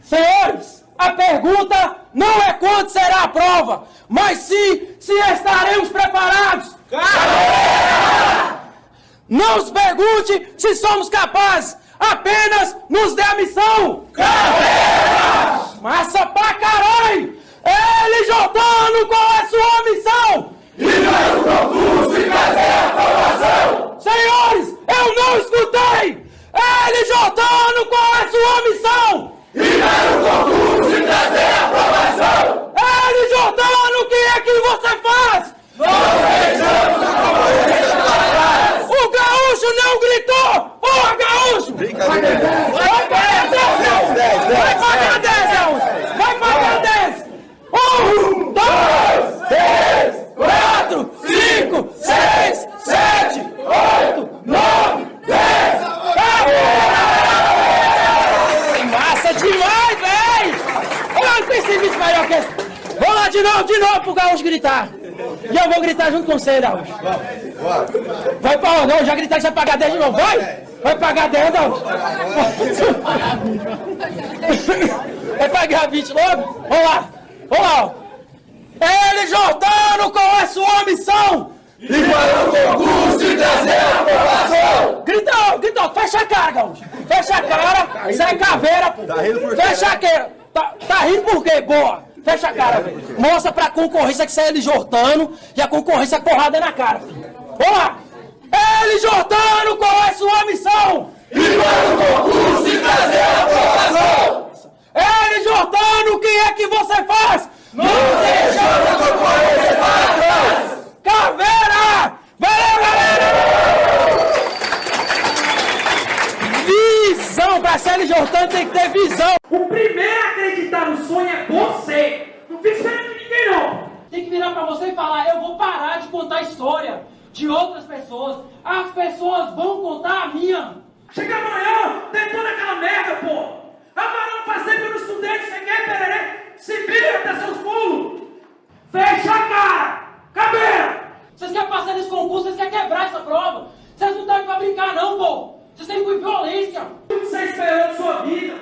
Senhores, a pergunta não é quando será a prova, mas sim se estaremos preparados. Não nos pergunte se somos capazes, apenas nos dê a missão. Massa pra caralho! LJano, qual é sua missão? Ir para o concurso e trazer a aprovação! Senhores, eu não escutei! LJano, qual é sua missão? Ir para o concurso e trazer a aprovação! LJano, o que é que você faz? Nós deixamos a concorrência para trás! O gaúcho não gritou! Porra, gaúcho! Vai pagar 10, gaúcho! Vai pagar 10, gaúcho! Vai pagar 10! 1, 2, 3, 4, 5, 6, 7, 8, 9, 10! Massa demais, véi! Eu não tem serviço melhor que esse! Vamos lá de novo pro gaúcho gritar! E eu vou gritar junto com você, gaúcho! Vai pra onde? Já gritaram que você vai pagar 10 de novo, vai! Vai pagar 10, gaúcho! Vai pagar 20 logo? Vamos lá! Vamos lá! LJano, qual é sua missão? Ir para o concurso e trazer a aprovação! Grita, fecha a cara, gaúcho! Fecha a cara, isso é caveira, pô! Tá rindo por quê? Fecha a cara! Tá rindo por quê? Boa! Fecha a cara, velho! Mostra pra concorrência que você é LJano e a concorrência é porrada na cara, filho! Vamos lá! LJano, qual é sua missão? Ir para o concurso e trazer a aprovação! LJano, o que é que você faz? Não deixamos a concorrência para trás! Caveira! Valeu, galera! Visão! Pra ser LJano tem que ter visão! O primeiro a acreditar no sonho é você! Não fica esperando de ninguém, não! Tem que virar pra você e falar, eu vou parar de contar história de outras pessoas. As pessoas vão contar a minha. Chega amanhã, detona aquela merda, pô! Agora não passei pelo estudante, você quer, pererê? Se vira até seus pulos! Fecha a cara! Cabeira! Vocês querem passar nesse concurso, vocês querem quebrar essa prova! Vocês não estão aí pra brincar, não, pô! Vocês têm que ir violência! Tudo que você esperou de sua vida,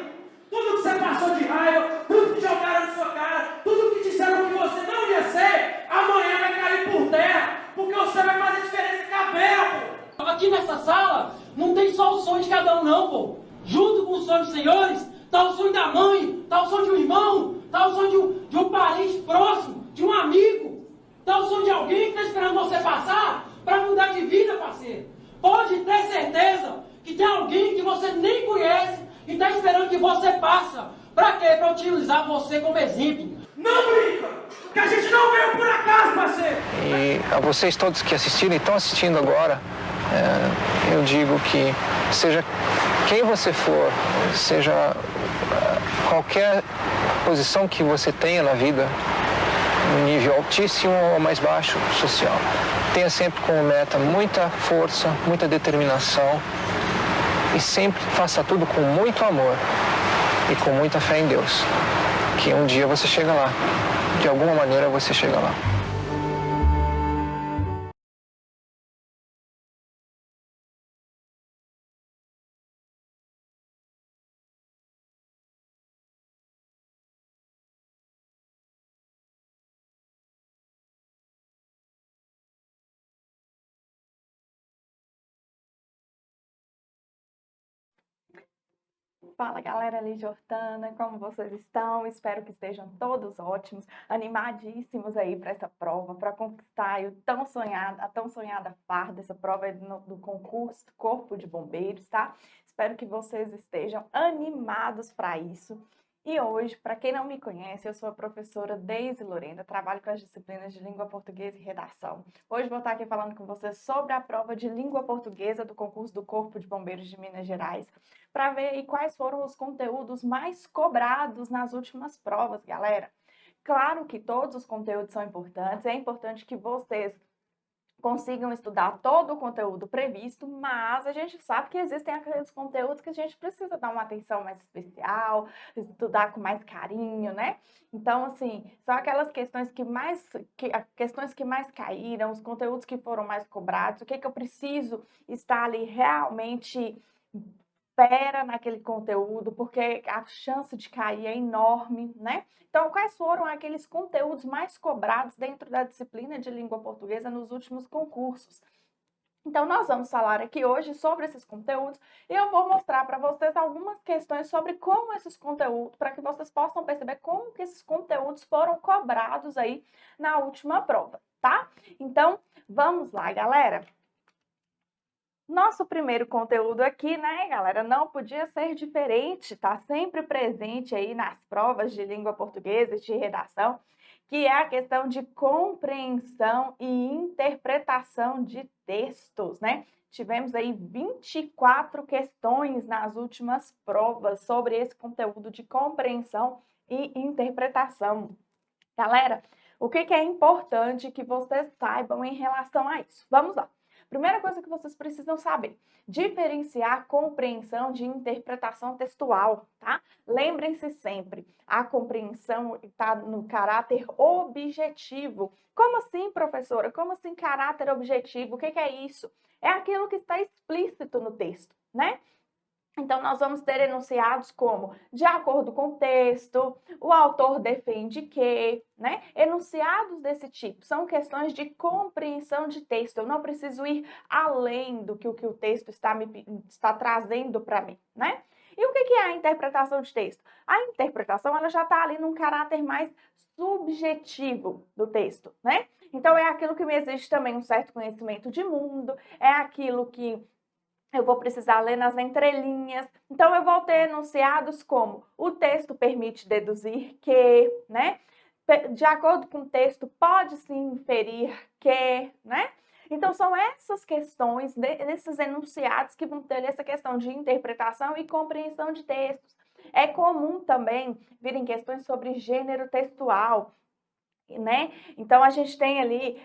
tudo que você passou de raiva, tudo que jogaram na sua cara, tudo que disseram que você não ia ser, amanhã vai cair por terra, porque você vai fazer diferença cabeira, pô! Aqui nessa sala, não tem só o sonho de cada um, não, pô! Junto com o sonho dos senhores, tá o sonho da mãe, tá o sonho de um irmão, tá o sonho de um parente próximo, de um amigo, tá o sonho de alguém que tá esperando você passar para mudar de vida, parceiro. Pode ter certeza que tem alguém que você nem conhece e tá esperando que você passa. Pra quê? Pra utilizar você como exemplo. Não brinca! Que a gente não veio por acaso, parceiro! E a vocês todos que assistiram e estão assistindo agora, eu digo que seja quem você for, seja qualquer posição que você tenha na vida, no nível altíssimo ou mais baixo social, tenha sempre como meta muita força, muita determinação e sempre faça tudo com muito amor e com muita fé em Deus, que um dia você chega lá, de alguma maneira você chega lá. Fala galera LJana, como vocês estão? Espero que estejam todos ótimos, animadíssimos aí para essa prova, para conquistar a tão sonhada farda, essa prova do concurso do Corpo de Bombeiros, tá? Espero que vocês estejam animados para isso. E hoje, para quem não me conhece, eu sou a professora Deise Lorena, trabalho com as disciplinas de Língua Portuguesa e Redação. Hoje vou estar aqui falando com vocês sobre a prova de Língua Portuguesa do concurso do Corpo de Bombeiros de Minas Gerais, para ver aí quais foram os conteúdos mais cobrados nas últimas provas, galera. Claro que todos os conteúdos são importantes, é importante que vocês consigam estudar todo o conteúdo previsto, mas a gente sabe que existem aqueles conteúdos que a gente precisa dar uma atenção mais especial, estudar com mais carinho, né? Então, assim, são aquelas questões questões que mais caíram, os conteúdos que foram mais cobrados, o que eu preciso estar ali realmente espera naquele conteúdo, porque a chance de cair é enorme, né? Então, quais foram aqueles conteúdos mais cobrados dentro da disciplina de língua portuguesa nos últimos concursos? Então, nós vamos falar aqui hoje sobre esses conteúdos e eu vou mostrar para vocês algumas questões sobre como esses conteúdos, para que vocês possam perceber como que esses conteúdos foram cobrados aí na última prova, tá? Então, vamos lá, galera. Nosso primeiro conteúdo aqui, né, galera, não podia ser diferente, tá sempre presente aí nas provas de língua portuguesa, de redação, que é a questão de compreensão e interpretação de textos, né? Tivemos aí 24 questões nas últimas provas sobre esse conteúdo de compreensão e interpretação. Galera, o que é importante que vocês saibam em relação a isso? Vamos lá. Primeira coisa que vocês precisam saber, diferenciar compreensão de interpretação textual, tá? Lembrem-se sempre, a compreensão está no caráter objetivo. Como assim, professora? Como assim caráter objetivo? O que é isso? É aquilo que está explícito no texto, né? Então, nós vamos ter enunciados como, de acordo com o texto, o autor defende que, né? Enunciados desse tipo são questões de compreensão de texto. Eu não preciso ir além do que o texto está trazendo para mim, né? E o que é a interpretação de texto? A interpretação, ela já está ali num caráter mais subjetivo do texto, né? Então, é aquilo que me exige também um certo conhecimento de mundo, é aquilo que eu vou precisar ler nas entrelinhas. Então, eu vou ter enunciados como o texto permite deduzir que, né? De acordo com o texto, pode-se inferir que, né? Então, são essas questões, desses enunciados que vão ter essa questão de interpretação e compreensão de textos. É comum também virem questões sobre gênero textual, né? Então, a gente tem ali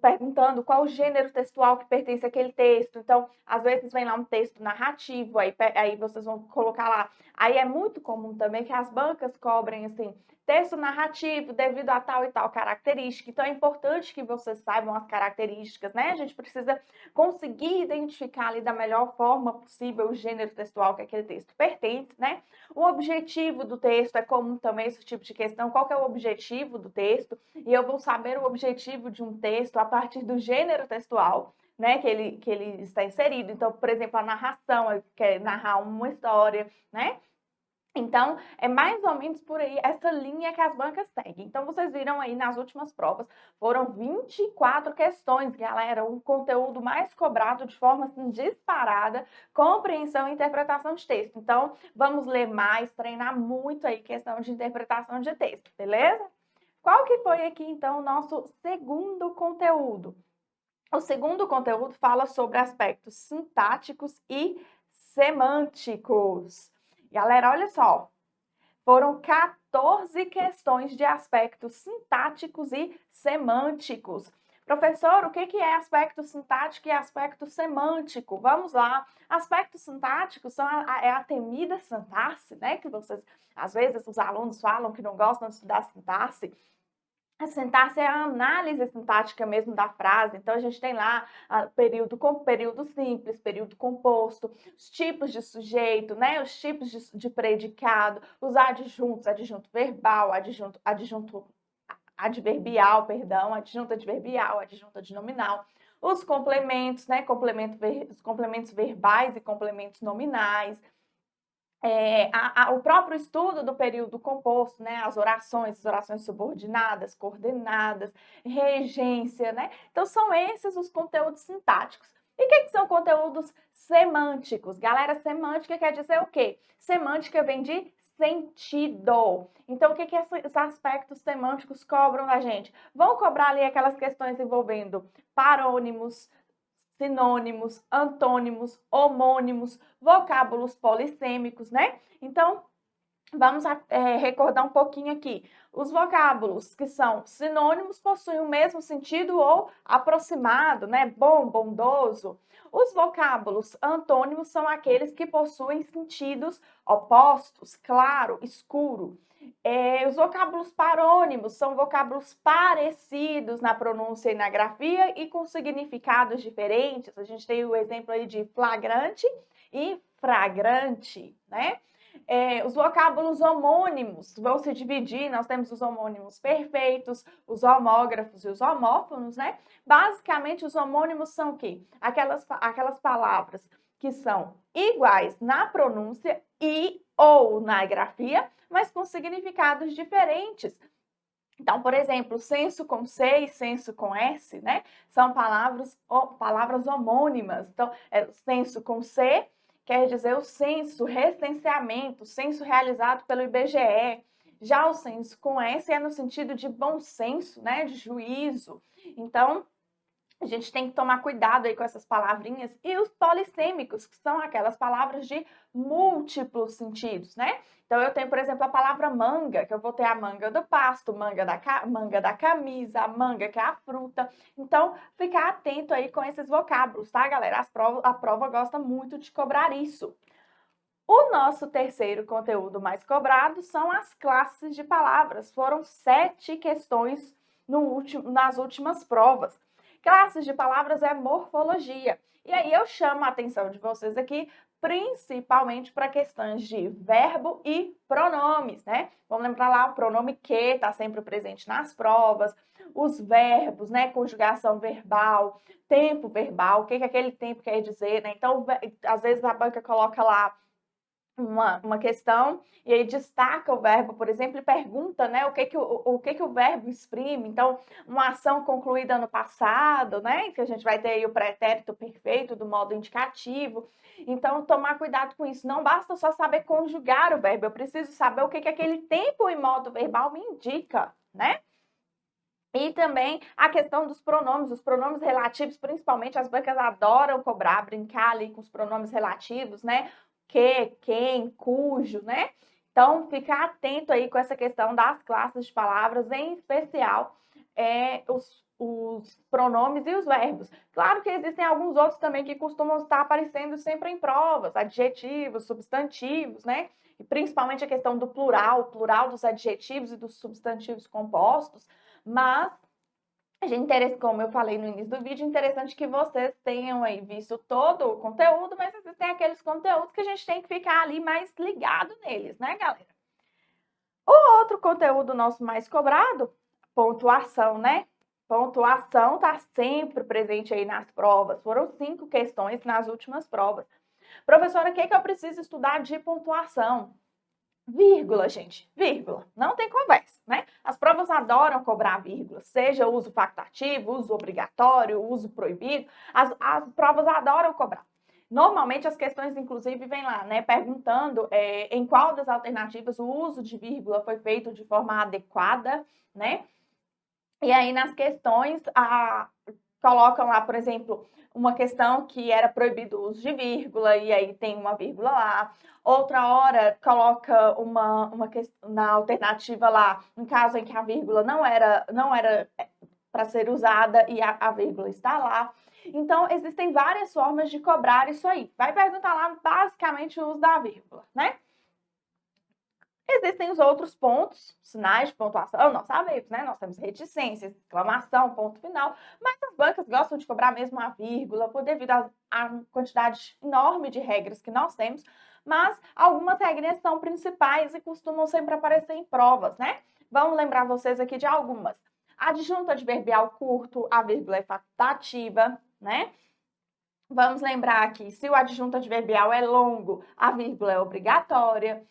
perguntando qual o gênero textual que pertence àquele texto. Então, às vezes vem lá um texto narrativo, aí vocês vão colocar lá. Aí é muito comum também que as bancas cobrem, assim, texto narrativo devido a tal e tal característica. Então, é importante que vocês saibam as características, né? A gente precisa conseguir identificar ali da melhor forma possível o gênero textual que aquele texto pertence, né? O objetivo do texto é comum também esse tipo de questão. Qual que é o objetivo do texto? E eu vou saber o objetivo de um texto a partir do gênero textual, né, que ele está inserido. Então, por exemplo, a narração, quer narrar uma história, né? Então, é mais ou menos por aí essa linha que as bancas seguem. Então, vocês viram aí nas últimas provas, foram 24 questões, galera, o conteúdo mais cobrado de forma assim, disparada, compreensão e interpretação de texto. Então, vamos ler mais, treinar muito aí questão de interpretação de texto, beleza? Qual que foi aqui, então, o nosso segundo conteúdo? O segundo conteúdo fala sobre aspectos sintáticos e semânticos. Galera, olha só, foram 14 questões de aspectos sintáticos e semânticos. Professor, o que é aspecto sintático e aspecto semântico? Vamos lá. Aspectos sintáticos é a temida sintaxe, né? Que vocês, às vezes, os alunos falam que não gostam de estudar sintaxe. A sintaxe é a análise sintática mesmo da frase. Então, a gente tem lá período simples, período composto, os tipos de sujeito, né? Os tipos de predicado, os adjuntos, adjunto verbal, adjunto adverbial, adjunto adverbial, adjunto adnominal. Os complementos, né? Os complementos verbais e complementos nominais. O próprio estudo do período composto, né? As orações subordinadas, coordenadas, regência, né? Então, são esses os conteúdos sintáticos. E o que são conteúdos semânticos? Galera, semântica quer dizer o quê? Semântica vem de sentido. Então, o que esses aspectos semânticos cobram da gente? Vão cobrar ali aquelas questões envolvendo parônimos, sinônimos, antônimos, homônimos, vocábulos polissêmicos, né? Então, vamos recordar um pouquinho aqui. Os vocábulos que são sinônimos possuem o mesmo sentido ou aproximado, né? Bom, bondoso. Os vocábulos antônimos são aqueles que possuem sentidos opostos, claro, escuro. Os vocábulos parônimos são vocábulos parecidos na pronúncia e na grafia e com significados diferentes. A gente tem o exemplo aí de flagrante e flagrante, né? Os vocábulos homônimos vão se dividir, nós temos os homônimos perfeitos, os homógrafos e os homófonos, né? Basicamente, os homônimos são o quê? Aquelas palavras que são iguais na pronúncia e ou na grafia, mas com significados diferentes. Então, por exemplo, senso com C e senso com S, né? São palavras homônimas. Então, senso com C quer dizer o censo, recenseamento, censo realizado pelo IBGE. Já o senso com S é no sentido de bom senso, né? De juízo. Então, a gente tem que tomar cuidado aí com essas palavrinhas. E os polissêmicos, que são aquelas palavras de múltiplos sentidos, né? Então, eu tenho, por exemplo, a palavra manga, que eu vou ter a manga do pasto, manga da camisa, a manga que é a fruta. Então, ficar atento aí com esses vocábulos, tá, galera? A prova gosta muito de cobrar isso. O nosso terceiro conteúdo mais cobrado são as classes de palavras. Foram 7 questões nas últimas provas. Classes de palavras é morfologia. E aí eu chamo a atenção de vocês aqui, principalmente para questões de verbo e pronomes, né? Vamos lembrar lá, o pronome que está sempre presente nas provas, os verbos, né? Conjugação verbal, tempo verbal, o que aquele tempo quer dizer, né? Então, às vezes a banca coloca lá uma questão e aí destaca o verbo, por exemplo, e pergunta, né, o que o verbo exprime. Então, uma ação concluída no passado, né, que a gente vai ter aí o pretérito perfeito do modo indicativo. Então, tomar cuidado com isso. Não basta só saber conjugar o verbo, eu preciso saber o que aquele tempo e modo verbal me indica, né? E também a questão dos pronomes, os pronomes relativos, principalmente as bancas adoram cobrar, brincar ali com os pronomes relativos, né? Que, quem, cujo, né? Então, ficar atento aí com essa questão das classes de palavras, em especial os pronomes e os verbos. Claro que existem alguns outros também que costumam estar aparecendo sempre em provas, adjetivos, substantivos, né? E principalmente a questão do plural dos adjetivos e dos substantivos compostos, mas como eu falei no início do vídeo, interessante que vocês tenham aí visto todo o conteúdo, mas existem aqueles conteúdos que a gente tem que ficar ali mais ligado neles, né, galera? O outro conteúdo nosso mais cobrado, pontuação, né? Pontuação tá sempre presente aí nas provas. Foram 5 questões nas últimas provas. Professora, o que eu preciso estudar de pontuação? Vírgula, gente, vírgula, não tem conversa, né? As provas adoram cobrar vírgula, seja uso facultativo, uso obrigatório, uso proibido, as provas adoram cobrar. Normalmente as questões, inclusive, vêm lá, né, perguntando em qual das alternativas o uso de vírgula foi feito de forma adequada, né? E aí nas questões colocam lá, por exemplo, uma questão que era proibido o uso de vírgula, e aí tem uma vírgula lá. Outra hora coloca uma questão na alternativa lá, um caso em que a vírgula não era para ser usada e a vírgula está lá. Então, existem várias formas de cobrar isso aí. Vai perguntar lá, basicamente, o uso da vírgula, né? Existem os outros pontos, sinais de pontuação, nós sabemos, né? Nós temos reticências, exclamação, ponto final, mas as bancas gostam de cobrar mesmo a vírgula, por devido à quantidade enorme de regras que nós temos, mas algumas regras são principais e costumam sempre aparecer em provas, né? Vamos lembrar vocês aqui de algumas. Adjunto adverbial curto, a vírgula é facultativa, né? Vamos lembrar aqui, se o adjunto adverbial é longo, a vírgula é obrigatória.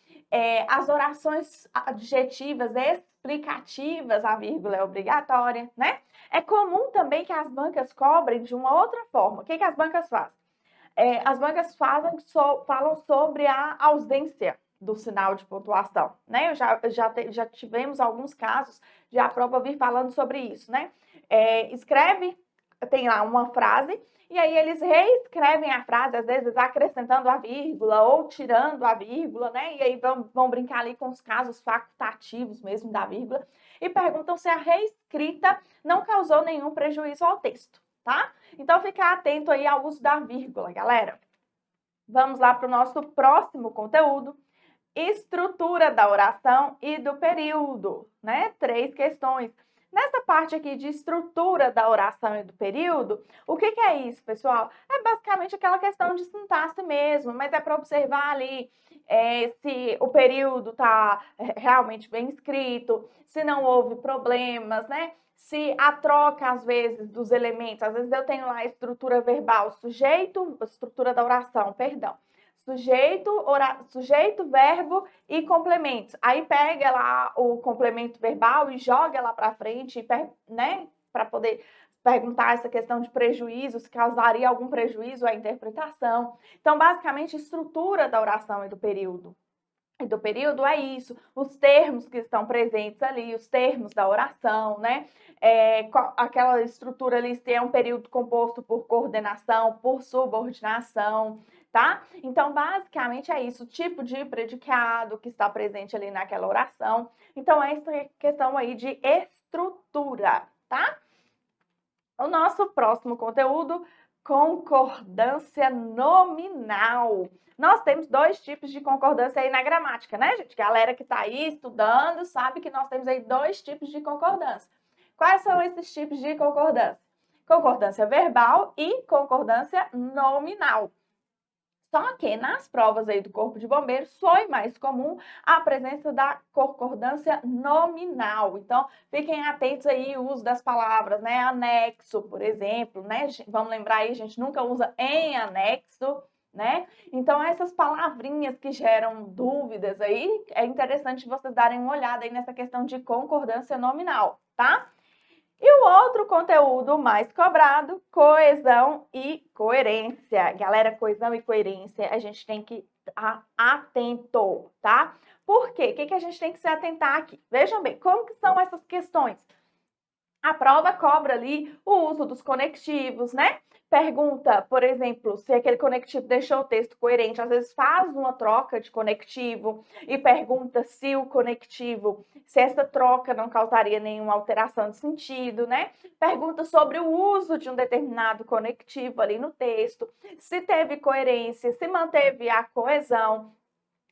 As orações adjetivas explicativas, a vírgula é obrigatória, né? É comum também que as bancas cobrem de uma outra forma. O que as bancas fazem? As bancas falam sobre a ausência do sinal de pontuação, né? Já tivemos alguns casos de a prova vir falando sobre isso, né? Tem lá uma frase, e aí eles reescrevem a frase, às vezes acrescentando a vírgula ou tirando a vírgula, né? E aí vão brincar ali com os casos facultativos mesmo da vírgula e perguntam se a reescrita não causou nenhum prejuízo ao texto, tá? Então, ficar atento aí ao uso da vírgula, galera. Vamos lá para o nosso próximo conteúdo. Estrutura da oração e do período, né? 3 questões. Nessa parte aqui de estrutura da oração e do período, o que é isso, pessoal? É basicamente aquela questão de sintaxe mesmo, mas é para observar ali se o período está realmente bem escrito, se não houve problemas, né? Se a troca, às vezes, dos elementos, às vezes eu tenho lá a estrutura verbal, sujeito, estrutura da oração, perdão. Sujeito, verbo e complementos. Aí pega lá o complemento verbal e joga lá para frente, né? Para poder perguntar essa questão de prejuízo, se causaria algum prejuízo à interpretação. Então, basicamente, estrutura da oração e do período. E do período é isso, os termos que estão presentes ali, os termos da oração, né? Aquela estrutura ali, se é um período composto por coordenação, por subordinação, tá? Então, basicamente é isso, o tipo de predicado que está presente ali naquela oração. Então, essa questão aí de estrutura, tá? O nosso próximo conteúdo, concordância nominal. Nós temos dois tipos de concordância aí na gramática, né, gente? Galera que está aí estudando sabe que nós temos aí dois tipos de concordância. Quais são esses tipos de concordância? Concordância verbal e concordância nominal. Só que nas provas aí do Corpo de Bombeiros foi mais comum a presença da concordância nominal. Então, fiquem atentos aí ao uso das palavras, né? Anexo, por exemplo, né? Vamos lembrar aí, a gente nunca usa em anexo, né? Então, essas palavrinhas que geram dúvidas aí, é interessante vocês darem uma olhada aí nessa questão de concordância nominal, tá? E o outro conteúdo mais cobrado, coesão e coerência. Galera, coesão e coerência, a gente tem que estar atento, tá? Por quê? O que a gente tem que se atentar aqui? Vejam bem, como que são essas questões? A prova cobra ali o uso dos conectivos, né? Pergunta, por exemplo, se aquele conectivo deixou o texto coerente. Às vezes faz uma troca de conectivo e pergunta se o conectivo, se essa troca não causaria nenhuma alteração de sentido, né? Pergunta sobre o uso de um determinado conectivo ali no texto, se teve coerência, se manteve a coesão.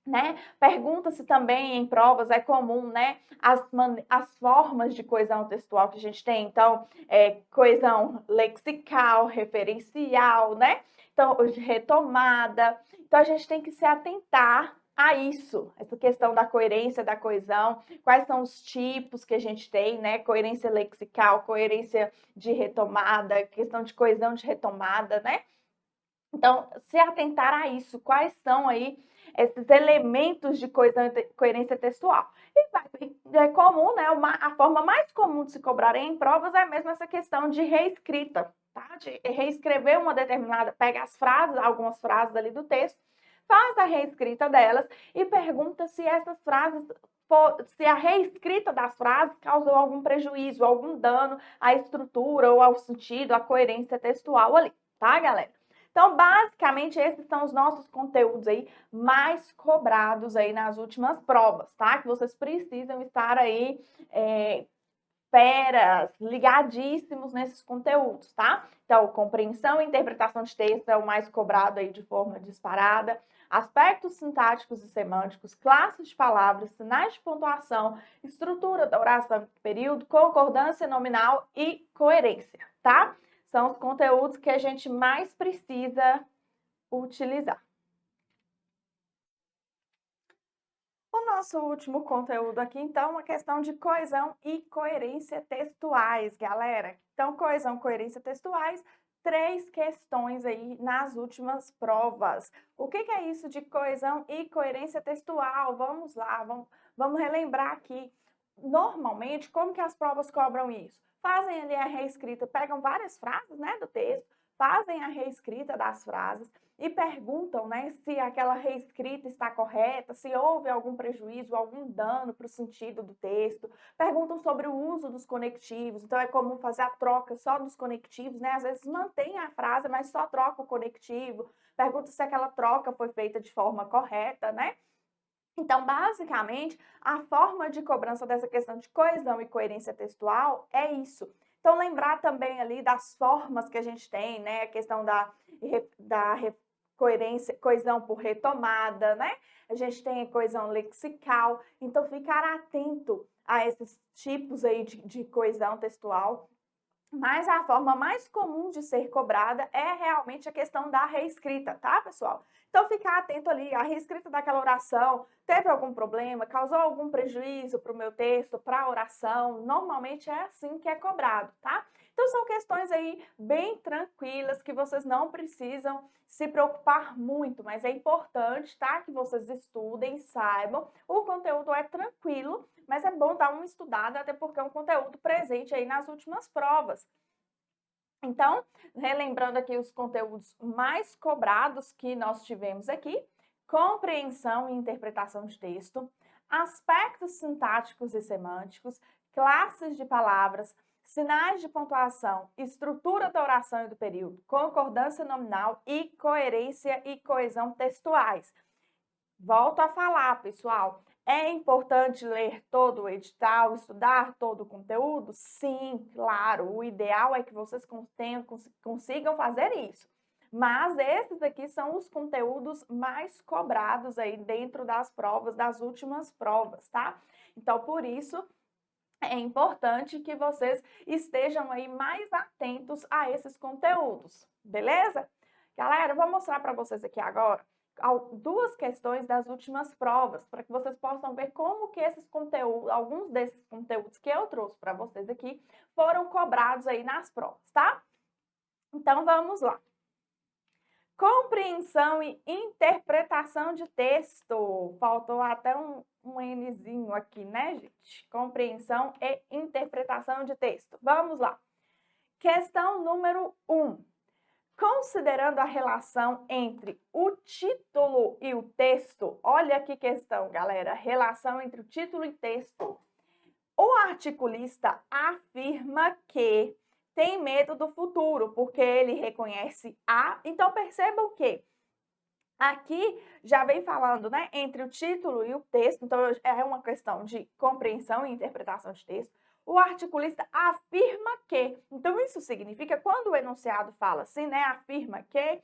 Né? Pergunta-se também em provas, é comum, né? As formas de coesão textual que a gente tem, então, coesão lexical, referencial, né? Então, retomada. Então, a gente tem que se atentar a isso, essa questão da coerência, da coesão, quais são os tipos que a gente tem, né? Coerência lexical, coerência de retomada, questão de coesão de retomada, né? Então, se atentar a isso, quais são aí esses elementos de coerência textual. E é comum, né? A forma mais comum de se cobrar em provas é mesmo essa questão de reescrita, tá? De reescrever uma determinada, pega as frases, algumas frases ali do texto, faz a reescrita delas e pergunta se essas frases, se a reescrita das frases causou algum prejuízo, algum dano à estrutura ou ao sentido, à coerência textual ali, tá, galera? Então, basicamente, esses são os nossos conteúdos aí mais cobrados aí nas últimas provas, tá? Que vocês precisam estar aí ligadíssimos nesses conteúdos, tá? Então, compreensão e interpretação de texto é o mais cobrado aí de forma disparada. Aspectos sintáticos e semânticos, classes de palavras, sinais de pontuação, estrutura da oração de período, concordância nominal e coerência, tá? São os conteúdos que a gente mais precisa utilizar. O nosso último conteúdo aqui, então, é a questão de coesão e coerência textuais, galera. Então, coesão e coerência textuais, 3 questões aí nas últimas provas. O que é isso de coesão e coerência textual? Vamos lá, vamos relembrar aqui. Normalmente, como que as provas cobram isso? Fazem ali a reescrita, pegam várias frases, né, do texto, fazem a reescrita das frases e perguntam, né, se aquela reescrita está correta, se houve algum prejuízo, algum dano para o sentido do texto. Perguntam sobre o uso dos conectivos, então é comum fazer a troca só dos conectivos, né? Às vezes mantém a frase, mas só troca o conectivo. Pergunta se aquela troca foi feita de forma correta, né? Então, basicamente, a forma de cobrança dessa questão de coesão e coerência textual é isso. Então, lembrar também ali das formas que a gente tem, né? A questão da coesão por retomada, né? A gente tem a coesão lexical, então ficar atento a esses tipos aí de coesão textual. Mas a forma mais comum de ser cobrada é realmente a questão da reescrita, tá, pessoal? Então, ficar atento ali, a reescrita daquela oração, teve algum problema, causou algum prejuízo para o meu texto, para a oração, normalmente é assim que é cobrado, tá? Então, são questões aí bem tranquilas que vocês não precisam se preocupar muito, mas é importante, tá, que vocês estudem, saibam. O conteúdo é tranquilo, mas é bom dar uma estudada, até porque é um conteúdo presente aí nas últimas provas. Então, relembrando aqui os conteúdos mais cobrados que nós tivemos aqui: compreensão e interpretação de texto, aspectos sintáticos e semânticos, classes de palavras, sinais de pontuação, estrutura da oração e do período, concordância nominal e coerência e coesão textuais. Volto a falar, pessoal, é importante ler todo o edital, estudar todo o conteúdo? Sim, claro, o ideal é que vocês consigam fazer isso. Mas esses aqui são os conteúdos mais cobrados aí dentro das provas, das últimas provas, tá? Então, por isso, é importante que vocês estejam aí mais atentos a esses conteúdos, beleza? Galera, eu vou mostrar para vocês aqui agora duas questões das últimas provas, para que vocês possam ver como que esses conteúdos, alguns desses conteúdos que eu trouxe para vocês aqui, foram cobrados aí nas provas, tá? Então, vamos lá. Compreensão e interpretação de texto. Faltou até um Nzinho aqui, né, gente? Compreensão e interpretação de texto. Vamos lá. Questão número 1. Considerando a relação entre o título e o texto, olha que questão, galera, relação entre o título e texto. O articulista afirma que tem medo do futuro, porque ele reconhece a. Então, percebam que aqui já vem falando, né, entre o título e o texto, então é uma questão de compreensão e interpretação de texto. O articulista afirma que. Então, isso significa, quando o enunciado fala assim, né, afirma que,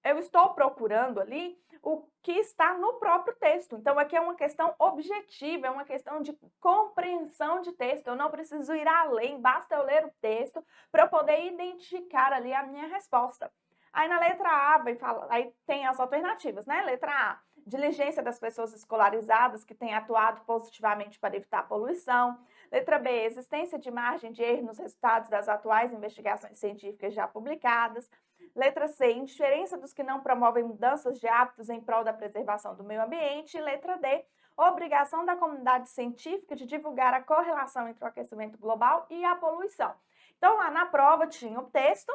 eu estou procurando ali o que está no próprio texto. Então, aqui é uma questão objetiva, é uma questão de compreensão de texto. Eu não preciso ir além, basta eu ler o texto para eu poder identificar ali a minha resposta. Aí, na letra A, aí tem as alternativas, né? Letra A, diligência das pessoas escolarizadas que têm atuado positivamente para evitar a poluição. Letra B, existência de margem de erro nos resultados das atuais investigações científicas já publicadas. Letra C, indiferença dos que não promovem mudanças de hábitos em prol da preservação do meio ambiente. Letra D, obrigação da comunidade científica de divulgar a correlação entre o aquecimento global e a poluição. Então, lá na prova tinha o texto,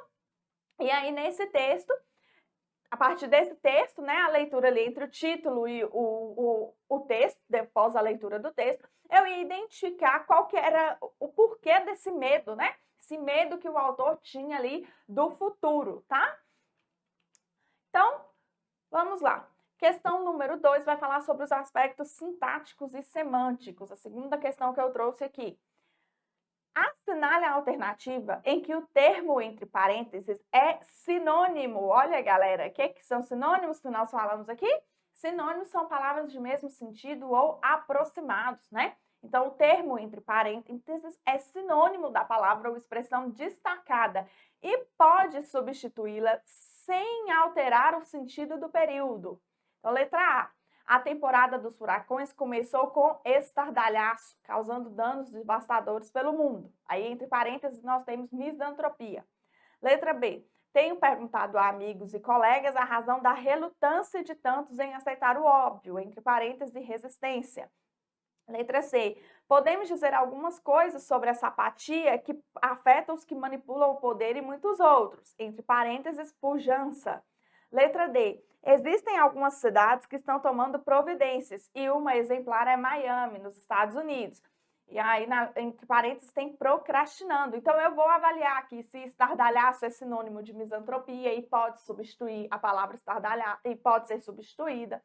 e aí nesse texto, a partir desse texto, né, a leitura ali entre o título e o texto, depois a leitura do texto, eu ia identificar qual que era o porquê desse medo, né? Esse medo que o autor tinha ali do futuro, tá? Então, vamos lá. Questão número 2 vai falar sobre os aspectos sintáticos e semânticos. A segunda questão que eu trouxe aqui. Assinale a alternativa em que o termo entre parênteses é sinônimo. Olha, galera, o que são sinônimos que nós falamos aqui? Sinônimos são palavras de mesmo sentido ou aproximados, né? Então, o termo entre parênteses é sinônimo da palavra ou expressão destacada e pode substituí-la sem alterar o sentido do período. Então, letra A. A temporada dos furacões começou com estardalhaço, causando danos devastadores pelo mundo. Aí, entre parênteses, nós temos misantropia. Letra B. Tenho perguntado a amigos e colegas a razão da relutância de tantos em aceitar o óbvio, entre parênteses, resistência. Letra C. Podemos dizer algumas coisas sobre essa apatia que afeta os que manipulam o poder e muitos outros, entre parênteses, pujança. Letra D. Existem algumas cidades que estão tomando providências e uma exemplar é Miami, nos Estados Unidos. E aí, entre parênteses, tem procrastinando. Então, eu vou avaliar aqui se estardalhaço é sinônimo de misantropia e pode substituir a palavra estardalhaço e pode ser substituída.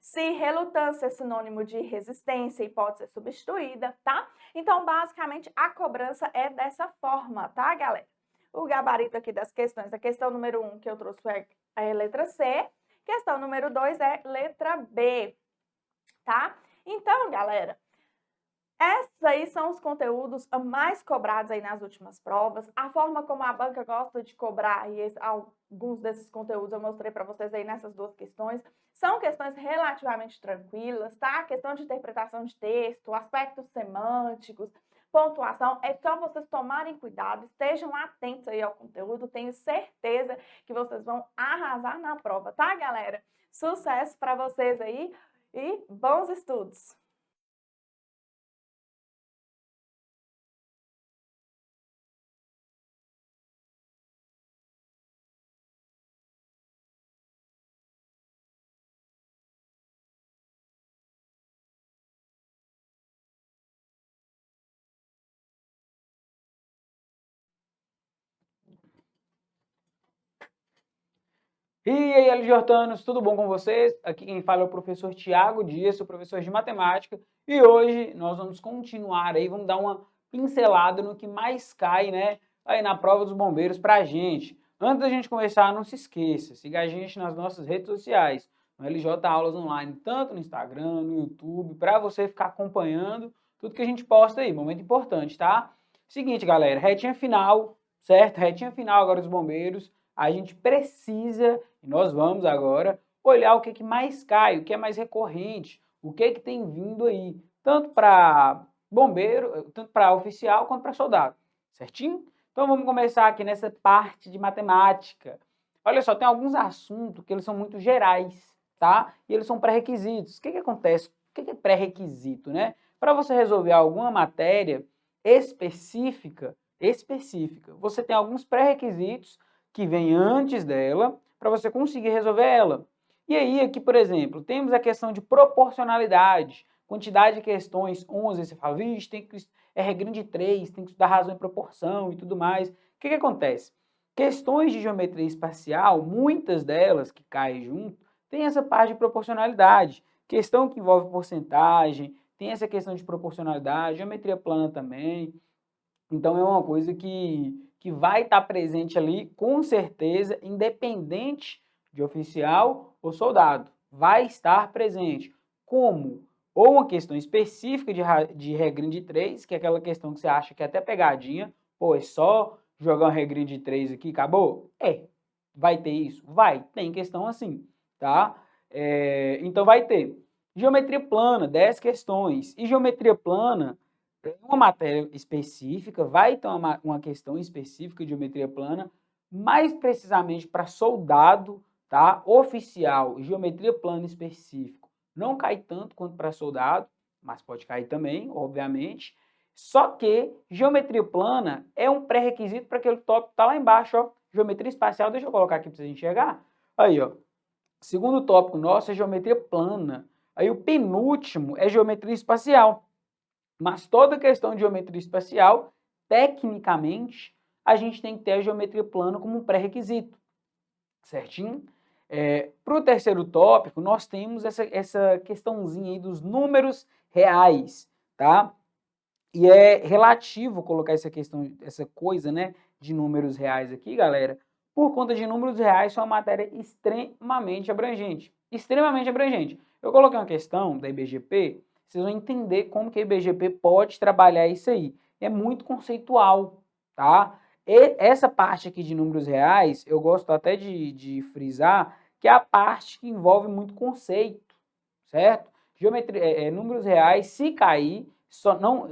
Se relutância é sinônimo de resistência e pode ser substituída, tá? Então, basicamente, a cobrança é dessa forma, tá, galera? O gabarito aqui das questões, a questão número 1 que eu trouxe é letra C. Questão número 2 é letra B, tá? Então, galera, esses aí são os conteúdos mais cobrados aí nas últimas provas. A forma como a banca gosta de cobrar, e alguns desses conteúdos eu mostrei para vocês aí nessas duas questões, são questões relativamente tranquilas, tá? Questão de interpretação de texto, aspectos semânticos, pontuação, é só vocês tomarem cuidado, estejam atentos aí ao conteúdo, tenho certeza que vocês vão arrasar na prova, tá, galera? Sucesso para vocês aí e bons estudos! E aí, LGortanos, tudo bom com vocês? Aqui quem fala é o professor Tiago Dias, sou professor de matemática, e hoje nós vamos continuar aí, vamos dar uma pincelada no que mais cai, né, aí na prova dos bombeiros pra gente. Antes da gente começar, não se esqueça, siga a gente nas nossas redes sociais, no LJ Aulas Online, tanto no Instagram, no YouTube, para você ficar acompanhando tudo que a gente posta aí, momento importante, tá? Seguinte, galera, retinha final, certo? Retinha final agora dos bombeiros. A gente precisa, e nós vamos agora, olhar o que mais cai, o que é mais recorrente, o que tem vindo aí, tanto para bombeiro, tanto para oficial quanto para soldado, certinho? Então vamos começar aqui nessa parte de matemática. Olha só, tem alguns assuntos que eles são muito gerais, tá? E eles são pré-requisitos. O que acontece? O que é pré-requisito, né? Para você resolver alguma matéria específica, você tem alguns pré-requisitos que vem antes dela, para você conseguir resolver ela. E aí, aqui, por exemplo, temos a questão de proporcionalidade, quantidade de questões 11, você fala, vixe, é regrinha de 3, tem que estudar razão e proporção e tudo mais. O que acontece? Questões de geometria espacial, muitas delas que caem junto, tem essa parte de proporcionalidade. Questão que envolve porcentagem, tem essa questão de proporcionalidade, geometria plana também. Então, é uma coisa que vai estar presente ali, com certeza, independente de oficial ou soldado. Vai estar presente. Como? Ou uma questão específica de regrinha de 3, que é aquela questão que você acha que é até pegadinha. Pô, é só jogar uma regrinha de 3 aqui, acabou? Vai ter isso? Vai. Tem questão assim, tá? Então, vai ter. Geometria plana, 10 questões. E geometria plana, uma matéria específica, vai ter uma questão específica de geometria plana, mais precisamente para soldado, tá? Oficial, geometria plana específico, não cai tanto quanto para soldado, mas pode cair também, obviamente. Só que geometria plana é um pré-requisito para aquele tópico que está lá embaixo, ó. Geometria espacial, deixa eu colocar aqui para vocês enxergar. Aí, ó. Segundo tópico nosso é geometria plana. Aí o penúltimo é geometria espacial. Mas toda questão de geometria espacial, tecnicamente, a gente tem que ter a geometria plana como um pré-requisito, certinho? Para o terceiro tópico, nós temos essa questãozinha aí dos números reais, tá? E é relativo colocar essa coisa, né, de números reais aqui, galera, por conta de números reais, são uma matéria extremamente abrangente. Extremamente abrangente. Eu coloquei uma questão da IBGP, vocês vão entender como que a IBGP pode trabalhar isso aí. É muito conceitual, tá? E essa parte aqui de números reais, eu gosto até de frisar, que é a parte que envolve muito conceito, certo? Geometria, números reais, se cair, só não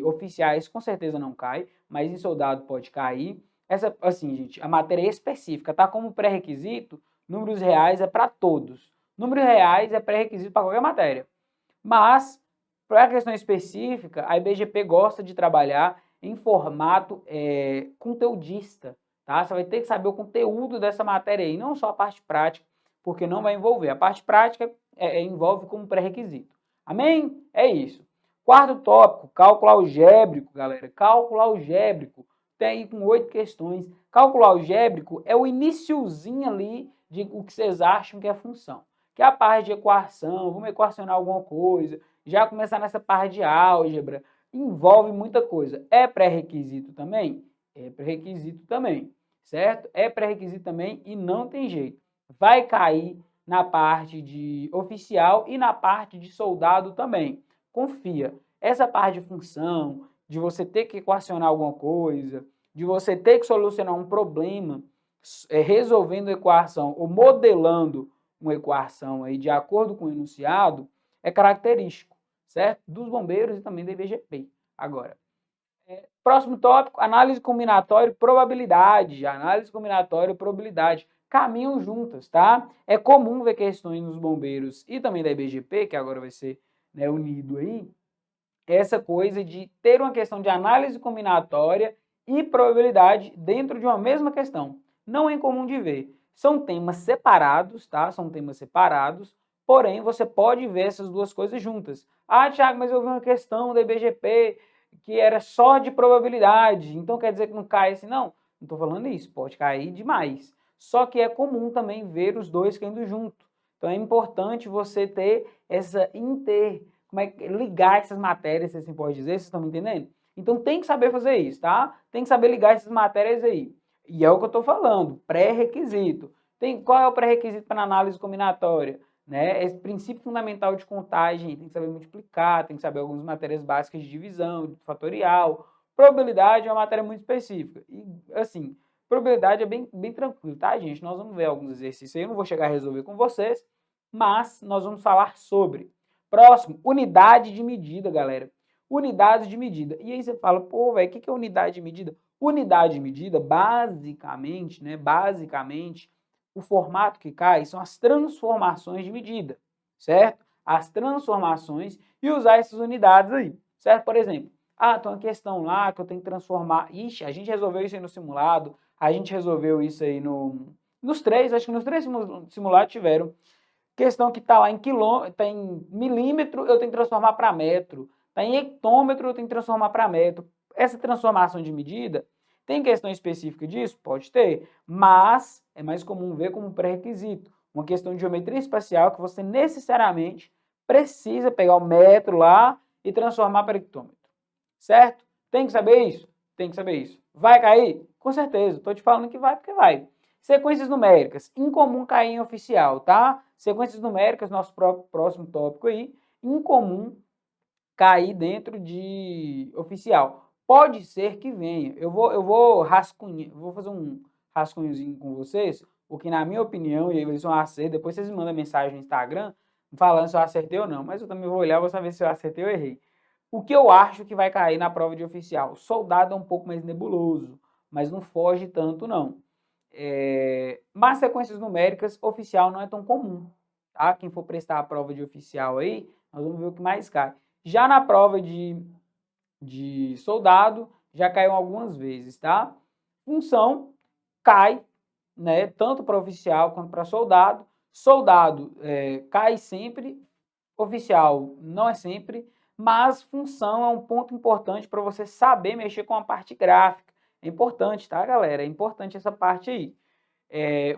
oficiais com certeza não cai, mas em soldado pode cair. Essa, assim, gente, a matéria específica, tá? Como pré-requisito, números reais é para todos. Números reais é pré-requisito para qualquer matéria. Mas, para a questão específica, a IBGP gosta de trabalhar em formato conteudista, tá? Você vai ter que saber o conteúdo dessa matéria aí, não só a parte prática, porque não vai envolver. A parte prática envolve como pré-requisito. Amém? É isso. Quarto tópico, cálculo algébrico, galera. Cálculo algébrico. Tem aí com 8 questões. Cálculo algébrico é o iniciozinho ali de o que vocês acham que é função. Que é a parte de equação, vamos equacionar alguma coisa, já começar nessa parte de álgebra, envolve muita coisa. É pré-requisito também? É pré-requisito também. certo? É pré-requisito também e não tem jeito. Vai cair na parte de oficial e na parte de soldado também. Confia. Essa parte de função, de você ter que equacionar alguma coisa, de você ter que solucionar um problema, resolvendo a equação ou modelando uma equação aí de acordo com o enunciado, é característico, certo? Dos bombeiros e também da IBGP. Agora, próximo tópico, análise combinatória e probabilidade. Análise combinatória e probabilidade caminham juntas, tá? É comum ver questões nos bombeiros e também da IBGP, que agora vai ser, né, unido aí, essa coisa de ter uma questão de análise combinatória e probabilidade dentro de uma mesma questão. Não é incomum de ver. São temas separados, tá? São temas separados, porém você pode ver essas duas coisas juntas. Ah, Thiago, mas eu vi uma questão da IBGP que era só de probabilidade, então quer dizer que não cai assim? Não, não estou falando isso, pode cair demais. Só que é comum também ver os dois caindo junto. Então é importante você ter essa ligar essas matérias, se assim pode dizer, vocês estão me entendendo? Então tem que saber fazer isso, tá? Tem que saber ligar essas matérias aí. E é o que eu estou falando, pré-requisito. Qual é o pré-requisito para análise combinatória? Né? Esse princípio fundamental de contagem, tem que saber multiplicar, tem que saber algumas matérias básicas de divisão, de fatorial. Probabilidade é uma matéria muito específica. E, assim, probabilidade é bem tranquilo, tá, gente? Nós vamos ver alguns exercícios aí, eu não vou chegar a resolver com vocês, mas nós vamos falar sobre. Próximo, unidade de medida, galera. Unidades de medida. E aí você fala, pô, velho, o que é unidade de medida? Unidade de medida, basicamente, né, o formato que cai são as transformações de medida, certo? As transformações e usar essas unidades aí, certo? Por exemplo, tem uma questão lá que eu tenho que transformar. Ixi, a gente resolveu isso aí no simulado, a gente resolveu isso aí nos três, acho que nos três simulados tiveram. Questão que está lá em quilômetro, tá em milímetro, eu tenho que transformar para metro. Está em hectômetro, eu tenho que transformar para metro. Essa transformação de medida, tem questão específica disso? Pode ter, mas é mais comum ver como pré-requisito. Uma questão de geometria espacial que você necessariamente precisa pegar o metro lá e transformar para hectômetro. Certo? Tem que saber isso? Tem que saber isso. Vai cair? Com certeza. Estou te falando que vai porque vai. Sequências numéricas, incomum cair em oficial, tá? Sequências numéricas, nosso próximo tópico aí, incomum cair dentro de oficial. Pode ser que venha. Eu vou fazer um rascunhozinho com vocês, porque na minha opinião, e aí eles vão acertar, depois vocês me mandam mensagem no Instagram, falando se eu acertei ou não, mas eu também vou olhar, vou saber se eu acertei ou errei. O que eu acho que vai cair na prova de oficial? Soldado é um pouco mais nebuloso, mas não foge tanto não. Mas sequências numéricas, oficial não é tão comum, tá? Quem for prestar a prova de oficial aí, nós vamos ver o que mais cai. Já na prova de soldado, já caiu algumas vezes, tá? Função cai, né? Tanto para oficial quanto para soldado. Soldado cai sempre, oficial não é sempre, mas função é um ponto importante para você saber mexer com a parte gráfica. É importante, tá, galera? É importante essa parte aí.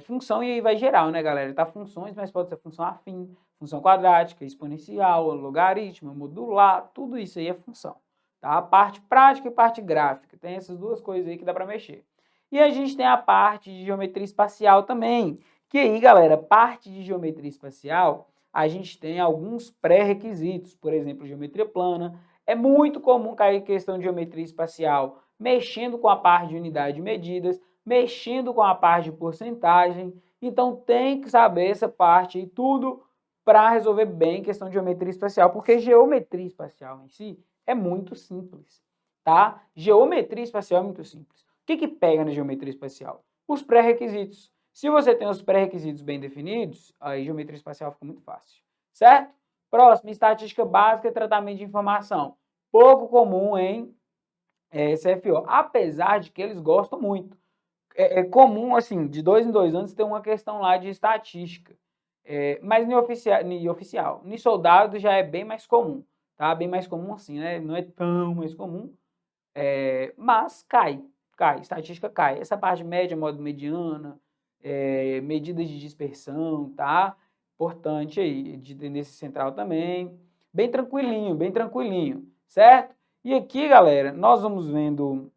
Função e aí vai geral, né, galera? Tá funções, mas pode ser função afim, função quadrática, exponencial, logaritmo, modular, tudo isso aí é função. Tá? Parte prática e parte gráfica. Tem essas duas coisas aí que dá para mexer. E a gente tem a parte de geometria espacial também. Que aí, galera, parte de geometria espacial, a gente tem alguns pré-requisitos. Por exemplo, geometria plana. É muito comum cair questão de geometria espacial mexendo com a parte de unidade de medidas, mexendo com a parte de porcentagem. Então tem que saber essa parte aí tudo para resolver bem questão de geometria espacial, porque geometria espacial em si é muito simples, tá? Geometria espacial é muito simples. O que pega na geometria espacial? Os pré-requisitos. Se você tem os pré-requisitos bem definidos, aí geometria espacial fica muito fácil, certo? Próximo, estatística básica e tratamento de informação. Pouco comum em CFO, apesar de que eles gostam muito. É comum, assim, de 2 em 2 anos ter uma questão lá de estatística. Mas no oficial, no soldado já é bem mais comum, tá? Bem mais comum assim, né? Não é tão mais comum, mas cai, estatística cai. Essa parte média, modo mediana, medidas de dispersão, tá? Importante aí, de tendência central também. Bem tranquilinho, certo? E aqui, galera, nós vamos vendo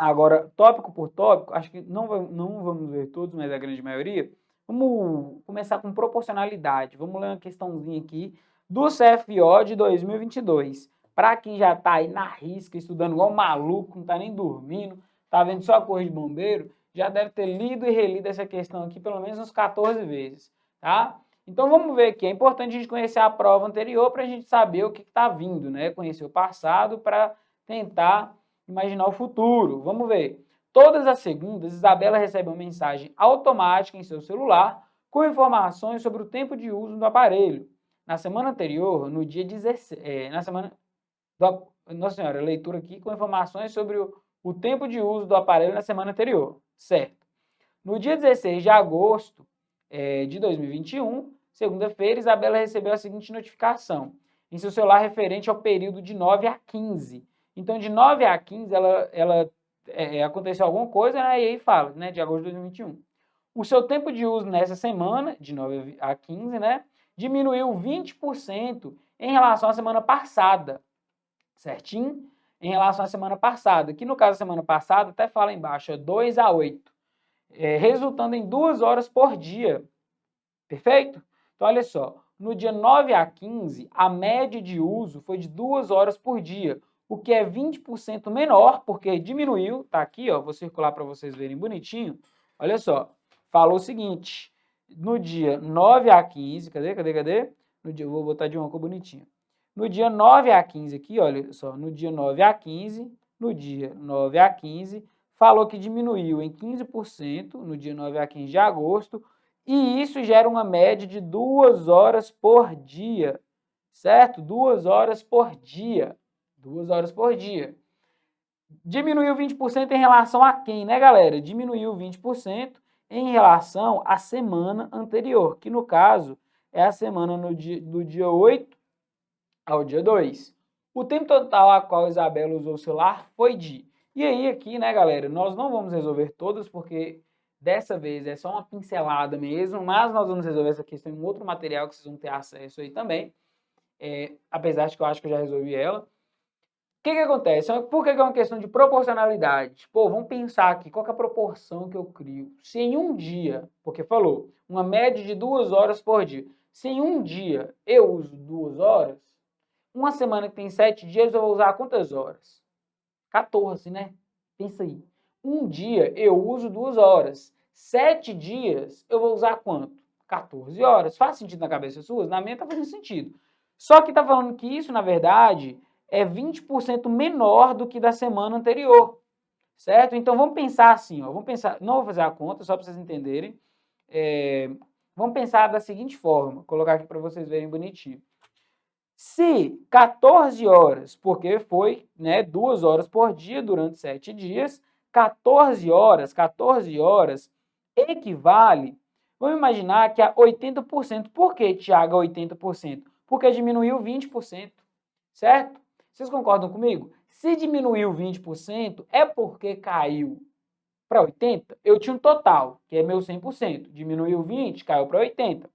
Agora, tópico por tópico, acho que não vamos ver todos, mas a grande maioria. Vamos começar com proporcionalidade. Vamos ler uma questãozinha aqui do CFO de 2022. Para quem já está aí na risca, estudando igual maluco, não está nem dormindo, está vendo só a cor de bombeiro, já deve ter lido e relido essa questão aqui pelo menos uns 14 vezes, tá? Então vamos ver aqui, é importante a gente conhecer a prova anterior para a gente saber o que está vindo, né? Conhecer o passado para tentar imaginar o futuro. Vamos ver. Todas as segundas, Isabela recebe uma mensagem automática em seu celular com informações sobre o tempo de uso do aparelho. Na semana anterior, no dia 16, Nossa Senhora, leitura aqui com informações sobre o tempo de uso do aparelho na semana anterior, certo? No dia 16 de agosto de 2021, segunda-feira, Isabela recebeu a seguinte notificação em seu celular referente ao período de 9 a 15. Então, de 9 a 15, aconteceu alguma coisa, né? E aí fala, né? De agosto de 2021. O seu tempo de uso nessa semana, de 9 a 15, né? Diminuiu 20% em relação à semana passada. Certinho? Em relação à semana passada. Que no caso da semana passada, até fala embaixo, 2 a 8. Resultando em 2 horas por dia. Perfeito? Então, olha só. No dia 9 a 15, a média de uso foi de 2 horas por dia, o que é 20% menor, porque diminuiu, tá aqui, ó, vou circular para vocês verem bonitinho. Olha só, falou o seguinte, no dia 9 a 15, cadê? Vou botar de uma cor bonitinha. No dia 9 a 15 aqui, olha só, no dia 9 a 15, falou que diminuiu em 15% no dia 9 a 15 de agosto, e isso gera uma média de 2 horas por dia, certo? 2 horas por dia. 2 horas por dia. Diminuiu 20% em relação a quem, né, galera? Diminuiu 20% em relação à semana anterior, que no caso é a semana do dia 8 ao dia 2. O tempo total a qual Isabela usou o celular foi de... E aí aqui, né, galera, nós não vamos resolver todas, porque dessa vez é só uma pincelada mesmo, mas nós vamos resolver essa questão em outro material que vocês vão ter acesso aí também, apesar de que eu acho que eu já resolvi ela. O que acontece? Por que é uma questão de proporcionalidade? Pô, vamos pensar aqui, qual que é a proporção que eu crio? Se em um dia, porque falou, uma média de 2 horas por dia, se em um dia eu uso 2 horas, uma semana que tem 7 dias eu vou usar quantas horas? 14, né? Pensa aí. Um dia eu uso 2 horas, 7 dias eu vou usar quanto? 14 horas. Faz sentido na cabeça sua? Na minha tá fazendo sentido. Só que tá falando que isso, na verdade, é 20% menor do que da semana anterior, certo? Então, vamos pensar assim, ó, vamos pensar, não vou fazer a conta, só para vocês entenderem, vamos pensar da seguinte forma, vou colocar aqui para vocês verem bonitinho. Se 14 horas, porque foi, né, 2 horas por dia durante 7 dias, 14 horas equivale, vamos imaginar que a 80%. Por que, Tiago, 80%? Porque diminuiu 20%, certo? Vocês concordam comigo? Se diminuiu 20%, é porque caiu para 80%. Eu tinha um total, que é meu 100%. Diminuiu 20%, caiu para 80%.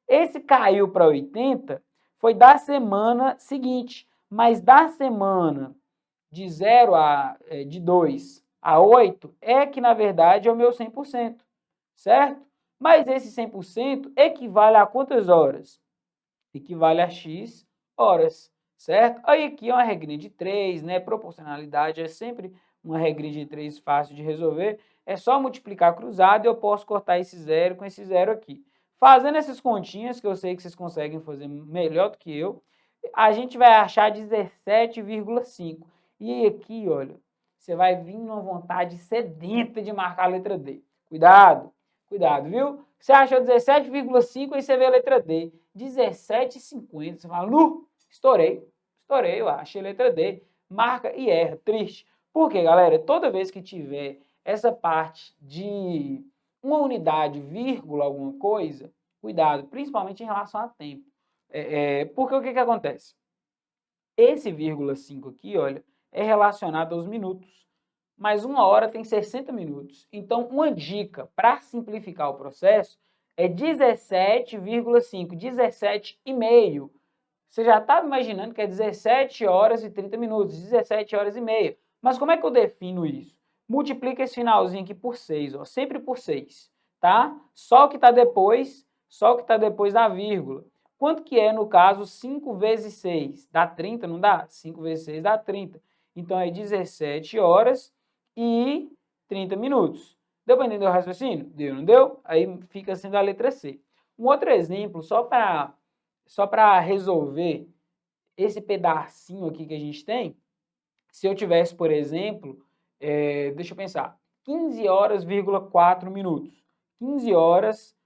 Esse caiu para 80% foi da semana seguinte. Mas da semana de 2 a 8 é que, na verdade, é o meu 100%. Certo? Mas esse 100% equivale a quantas horas? Equivale a X horas. Certo? Aí aqui é uma regrinha de 3, né? Proporcionalidade é sempre uma regrinha de 3 fácil de resolver. É só multiplicar cruzado e eu posso cortar esse 0 com esse 0 aqui. Fazendo essas continhas, que eu sei que vocês conseguem fazer melhor do que eu, a gente vai achar 17,5. E aqui, olha, você vai vir numa vontade sedenta de marcar a letra D. Cuidado, viu? Você achou 17,5 e você vê a letra D. 17,50. Você fala, estourei, eu achei a letra D. Marca e erra. Triste. Por quê, galera? Toda vez que tiver essa parte de uma unidade, vírgula, alguma coisa, cuidado, principalmente em relação a tempo. Porque o que acontece? Esse vírgula 5 aqui, olha, é relacionado aos minutos. Mas 1 hora tem 60 minutos. Então, uma dica para simplificar o processo é 17,5, 17,5. Você já estava imaginando que é 17 horas e 30 minutos, 17 horas e meia. Mas como é que eu defino isso? multiplica esse finalzinho aqui por 6, ó, sempre por 6, tá? Só o que está depois da vírgula. Quanto que é, no caso, 5 vezes 6? Dá 30, não dá? 5 vezes 6 dá 30. Então, é 17 horas e 30 minutos. Deu para entender o raciocínio? Deu, não deu? Aí fica sendo a letra C. Um outro exemplo, só para resolver esse pedacinho aqui que a gente tem, se eu tivesse, por exemplo, deixa eu pensar, 15 horas, 4 minutos. 15 horas,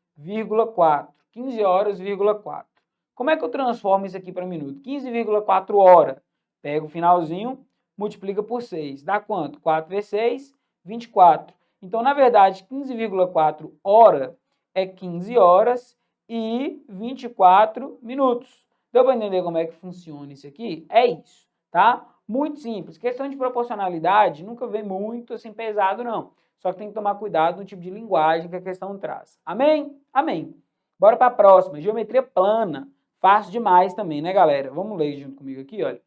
4. 15 horas, 4. Como é que eu transformo isso aqui para minuto? 15,4 hora. Pega o finalzinho, multiplica por 6. Dá quanto? 4 vezes 6, 24. Então, na verdade, 15,4 hora é 15 horas e 24 minutos. Deu para entender como é que funciona isso aqui? É isso, tá? Muito simples. Questão de proporcionalidade nunca vem muito assim pesado, não. Só que tem que tomar cuidado no tipo de linguagem que a questão traz. Amém? Amém. Bora para a próxima. Geometria plana. Fácil demais também, né, galera? Vamos ler junto comigo aqui, olha.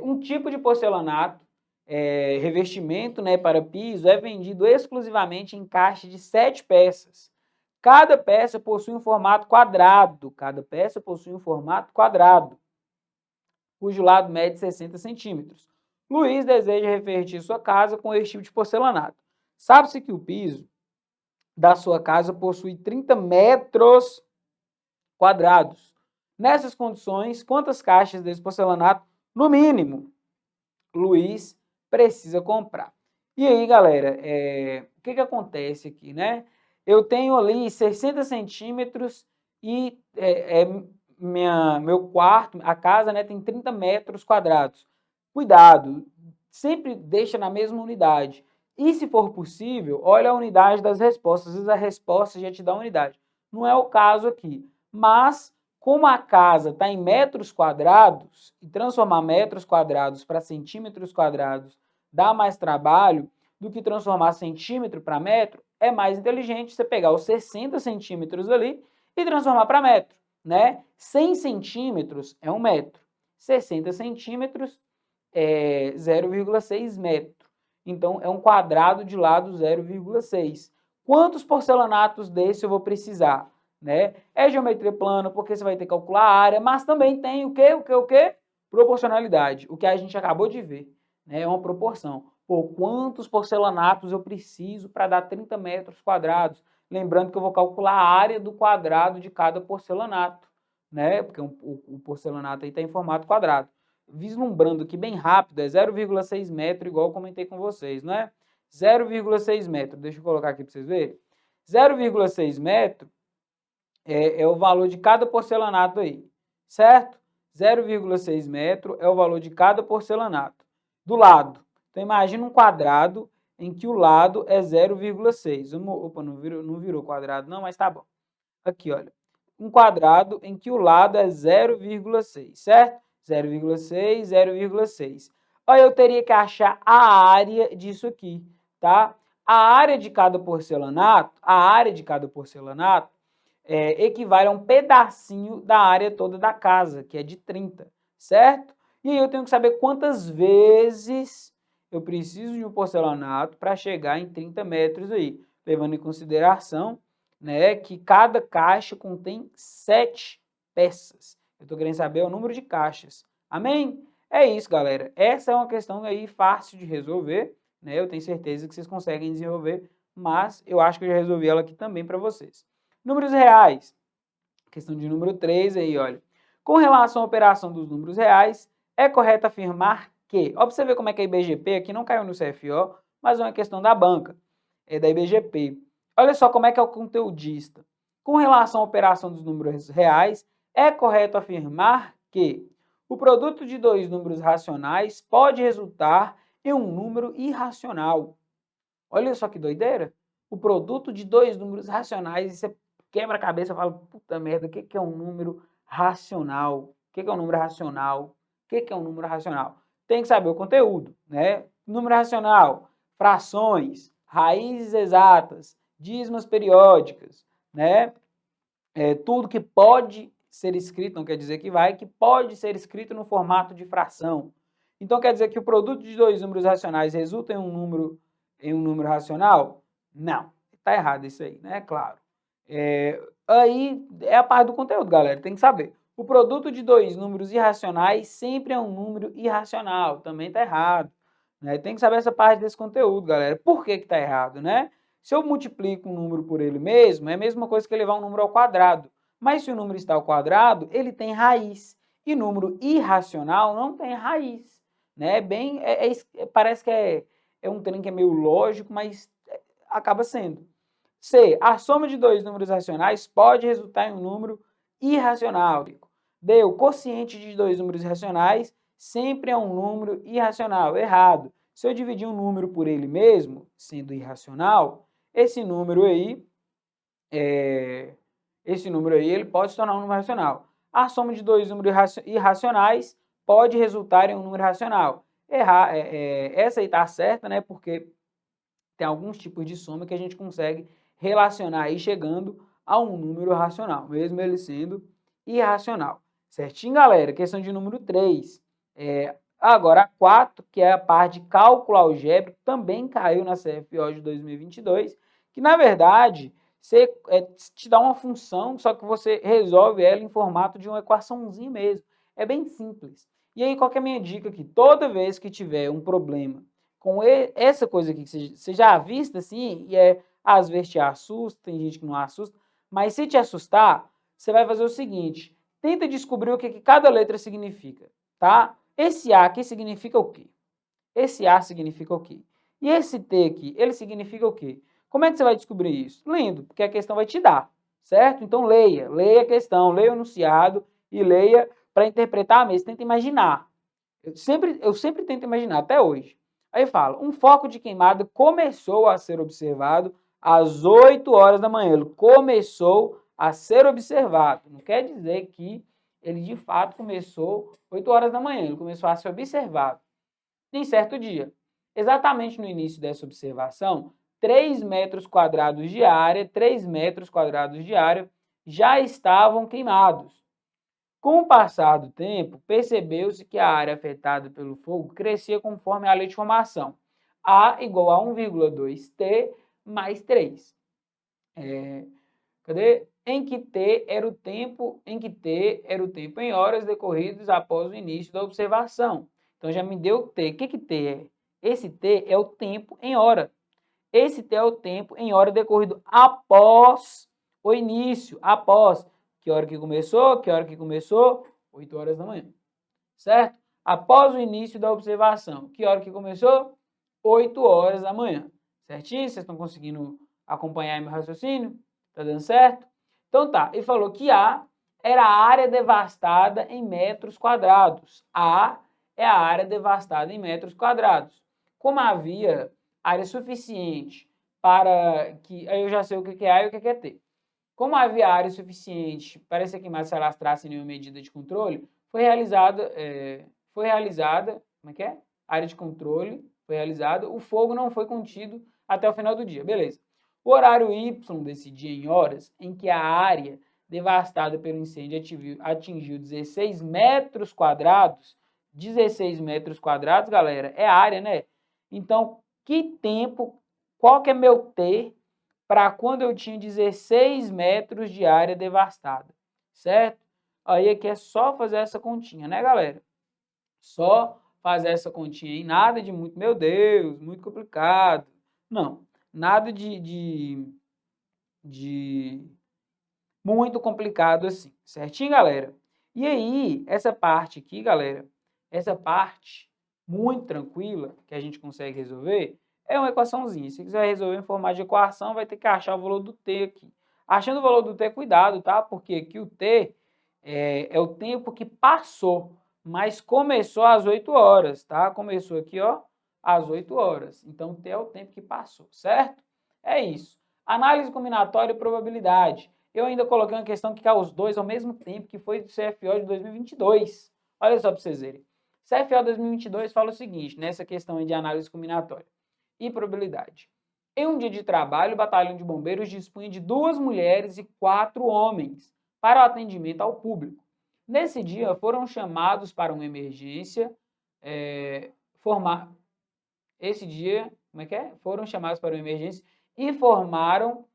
Um tipo de porcelanato, revestimento, né, para piso, é vendido exclusivamente em caixa de 7 peças. Cada peça possui um formato quadrado. Cada peça possui um formato quadrado, cujo lado mede 60 centímetros. Luiz deseja revertir sua casa com este tipo de porcelanato. Sabe-se que o piso da sua casa possui 30 metros quadrados. Nessas condições, quantas caixas desse porcelanato, no mínimo, Luiz precisa comprar? E aí, galera, o que acontece aqui, né? Eu tenho ali 60 centímetros e meu quarto, a casa, né, tem 30 metros quadrados. Cuidado, sempre deixa na mesma unidade. E se for possível, olha a unidade das respostas. Às vezes a resposta já te dá a unidade. Não é o caso aqui. Mas, como a casa está em metros quadrados, e transformar metros quadrados para centímetros quadrados dá mais trabalho do que transformar centímetro para metro, é mais inteligente você pegar os 60 centímetros ali e transformar para metro, né? 100 centímetros é 1 metro. 60 centímetros é 0,6 metro. Então, é um quadrado de lado 0,6. Quantos porcelanatos desse eu vou precisar? Né? É geometria plana, porque você vai ter que calcular a área, mas também tem o quê? Proporcionalidade, o que a gente acabou de ver, né? É uma proporção. Pô, quantos porcelanatos eu preciso para dar 30 metros quadrados? Lembrando que eu vou calcular a área do quadrado de cada porcelanato, né? Porque o porcelanato aí está em formato quadrado. Vislumbrando aqui bem rápido, é 0,6 metro, igual eu comentei com vocês, não é? 0,6 metro, deixa eu colocar aqui para vocês verem. 0,6 metro é o valor de cada porcelanato aí, certo? 0,6 metro é o valor de cada porcelanato. Do lado, então imagina um quadrado em que o lado é 0,6. Opa, não virou quadrado não, mas tá bom. Aqui, olha, um quadrado em que o lado é 0,6, certo? 0,6, 0,6. Olha, eu teria que achar a área disso aqui, tá? A área de cada porcelanato, equivale a um pedacinho da área toda da casa, que é de 30, certo? E aí eu tenho que saber quantas vezes eu preciso de um porcelanato para chegar em 30 metros aí, levando em consideração, né, que cada caixa contém 7 peças. Eu estou querendo saber o número de caixas. Amém? É isso, galera. Essa é uma questão aí fácil de resolver, né? Eu tenho certeza que vocês conseguem desenvolver, mas eu acho que eu já resolvi ela aqui também para vocês. Números reais. Questão de número 3 aí, olha. Com relação à operação dos números reais, é correto afirmar que... Ó, pra você ver como é que a IBGP aqui não caiu no CFO, mas é uma questão da banca, é da IBGP. Olha só como é que é o conteudista. Com relação à operação dos números reais, é correto afirmar que o produto de dois números racionais pode resultar em um número irracional. Olha só que doideira. O produto de dois números racionais, e você quebra a cabeça e fala, puta merda, o que é um número racional? O que é um número racional? O que é um número racional? Tem que saber o conteúdo, né? Número racional, frações, raízes exatas, dízimas periódicas, né? Tudo que pode ser escrito, não quer dizer que vai, que pode ser escrito no formato de fração. Então quer dizer que o produto de dois números racionais resulta em um número racional? Não, está errado isso aí, né? Claro. Aí é a parte do conteúdo, galera, tem que saber. O produto de dois números irracionais sempre é um número irracional, também está errado. Né? Tem que saber essa parte desse conteúdo, galera. Por que está errado, né? Se eu multiplico um número por ele mesmo, é a mesma coisa que elevar um número ao quadrado. Mas se o número está ao quadrado, ele tem raiz. E número irracional não tem raiz. Né? Parece que é um trem que é meio lógico, mas acaba sendo. C. A soma de dois números racionais pode resultar em um número irracional. D. O quociente de dois números racionais sempre é um número irracional. Errado. Se eu dividir um número por ele mesmo, sendo irracional, esse número aí ele pode se tornar um número racional. A soma de dois números irracionais pode resultar em um número racional. Essa aí está certa, né? Porque tem alguns tipos de soma que a gente consegue relacionar aí chegando a um número racional, mesmo ele sendo irracional. Certinho, galera? Questão de número 3. Agora, a 4, que é a parte de cálculo algébrico, também caiu na CFO de 2022, que, na verdade, te dá uma função, só que você resolve ela em formato de uma equaçãozinha mesmo. É bem simples. E aí, qual que é a minha dica aqui? Toda vez que tiver um problema com essa coisa aqui, que você já vista assim, e às vezes te assusta, tem gente que não assusta, mas se te assustar, você vai fazer o seguinte, tenta descobrir o que cada letra significa, tá? Esse A aqui significa o quê? Esse A significa o quê? E esse T aqui, ele significa o quê? Como é que você vai descobrir isso? Lendo, porque a questão vai te dar, certo? Então leia a questão, leia o enunciado e leia para interpretar mesmo, tenta imaginar. Eu sempre tento imaginar, até hoje. Aí fala, um foco de queimada começou a ser observado às 8 horas da manhã. Ele começou a ser observado. Não quer dizer que ele de fato começou 8 horas da manhã. Ele começou a ser observado em certo dia. Exatamente no início dessa observação, 3 metros quadrados de área já estavam queimados. Com o passar do tempo, percebeu-se que a área afetada pelo fogo crescia conforme a lei de formação. A igual a 1,2T mais 3. Em que T era o tempo em horas decorridas após o início da observação. Então já me deu o T. O que T é? Esse T é o tempo em hora. Esse T é o tempo em hora decorrido após o início, após. Que hora que começou? 8 horas da manhã. Certo? Após o início da observação. Que hora que começou? 8 horas da manhã. Certinho? Vocês estão conseguindo acompanhar meu raciocínio? Tá dando certo? Então tá. Ele falou que A era a área devastada em metros quadrados. A é a área devastada em metros quadrados. Como havia área suficiente para que... Aí eu já sei o que é A e o que é T. Como havia área suficiente para essa queimada se alastrasse em nenhuma medida de controle, foi realizada, como é que é? Área de controle foi realizada, o fogo não foi contido até o final do dia, beleza. O horário Y desse dia em horas, em que a área devastada pelo incêndio atingiu 16 metros quadrados, 16 metros quadrados, galera, é área, né? Então, qual que é meu T para quando eu tinha 16 metros de área devastada, certo? Aí aqui é só fazer essa continha, né, galera? Só fazer essa continha aí, nada de muito, meu Deus, muito complicado. Não, nada de muito complicado assim, certinho, galera? E aí, essa parte aqui, galera, essa parte muito tranquila que a gente consegue resolver, é uma equaçãozinha. Se quiser resolver em formato de equação, vai ter que achar o valor do T aqui. Achando o valor do T, cuidado, tá? Porque aqui o T é o tempo que passou, mas começou às 8 horas, tá? Começou aqui, ó, às 8 horas. Então, T é o tempo que passou, certo? É isso. Análise combinatória e probabilidade. Eu ainda coloquei uma questão que cai os dois ao mesmo tempo, que foi do CFO de 2022. Olha só para vocês verem. CFO 2022 fala o seguinte, nessa questão aí de análise combinatória e probabilidade. Em um dia de trabalho, o batalhão de bombeiros dispunha de 2 mulheres e 4 homens para o atendimento ao público. Nesse dia, foram chamados para uma emergência esse dia, foram chamados para uma emergência e formaram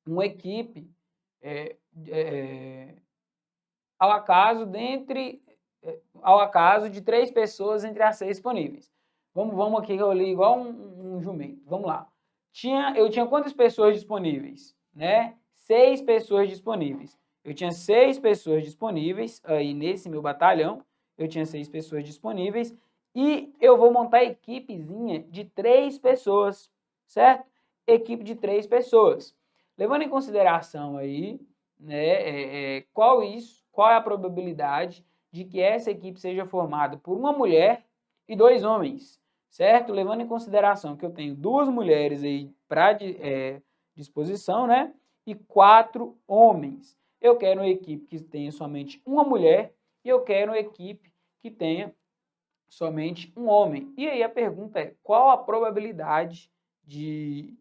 uma equipe ao acaso de 3 pessoas entre as 6 disponíveis. Vamos aqui que eu li igual um jumento. Vamos lá. Eu tinha quantas pessoas disponíveis? Né? 6 pessoas disponíveis. Eu tinha 6 pessoas disponíveis aí nesse meu batalhão. Eu tinha 6 pessoas disponíveis e eu vou montar a equipezinha de 3 pessoas, certo? Equipe de 3 pessoas. Levando em consideração aí, né, qual é a probabilidade de que essa equipe seja formada por uma mulher e 2 homens, certo? Levando em consideração que eu tenho 2 mulheres aí para disposição, né? E 4 homens. Eu quero uma equipe que tenha somente uma mulher e eu quero uma equipe que tenha somente um homem. E aí a pergunta é, qual a probabilidade de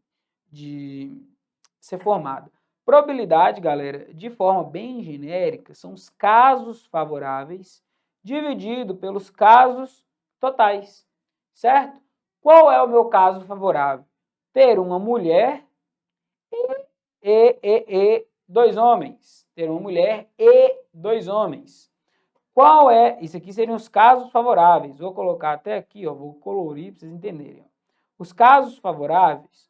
ser formada? Probabilidade, galera, de forma bem genérica, são os casos favoráveis dividido pelos casos totais, certo? Qual é o meu caso favorável? Ter uma mulher e 2 homens. Ter uma mulher e 2 homens. Qual é? Isso aqui seriam os casos favoráveis. Vou colocar até aqui, ó, vou colorir para vocês entenderem. Os casos favoráveis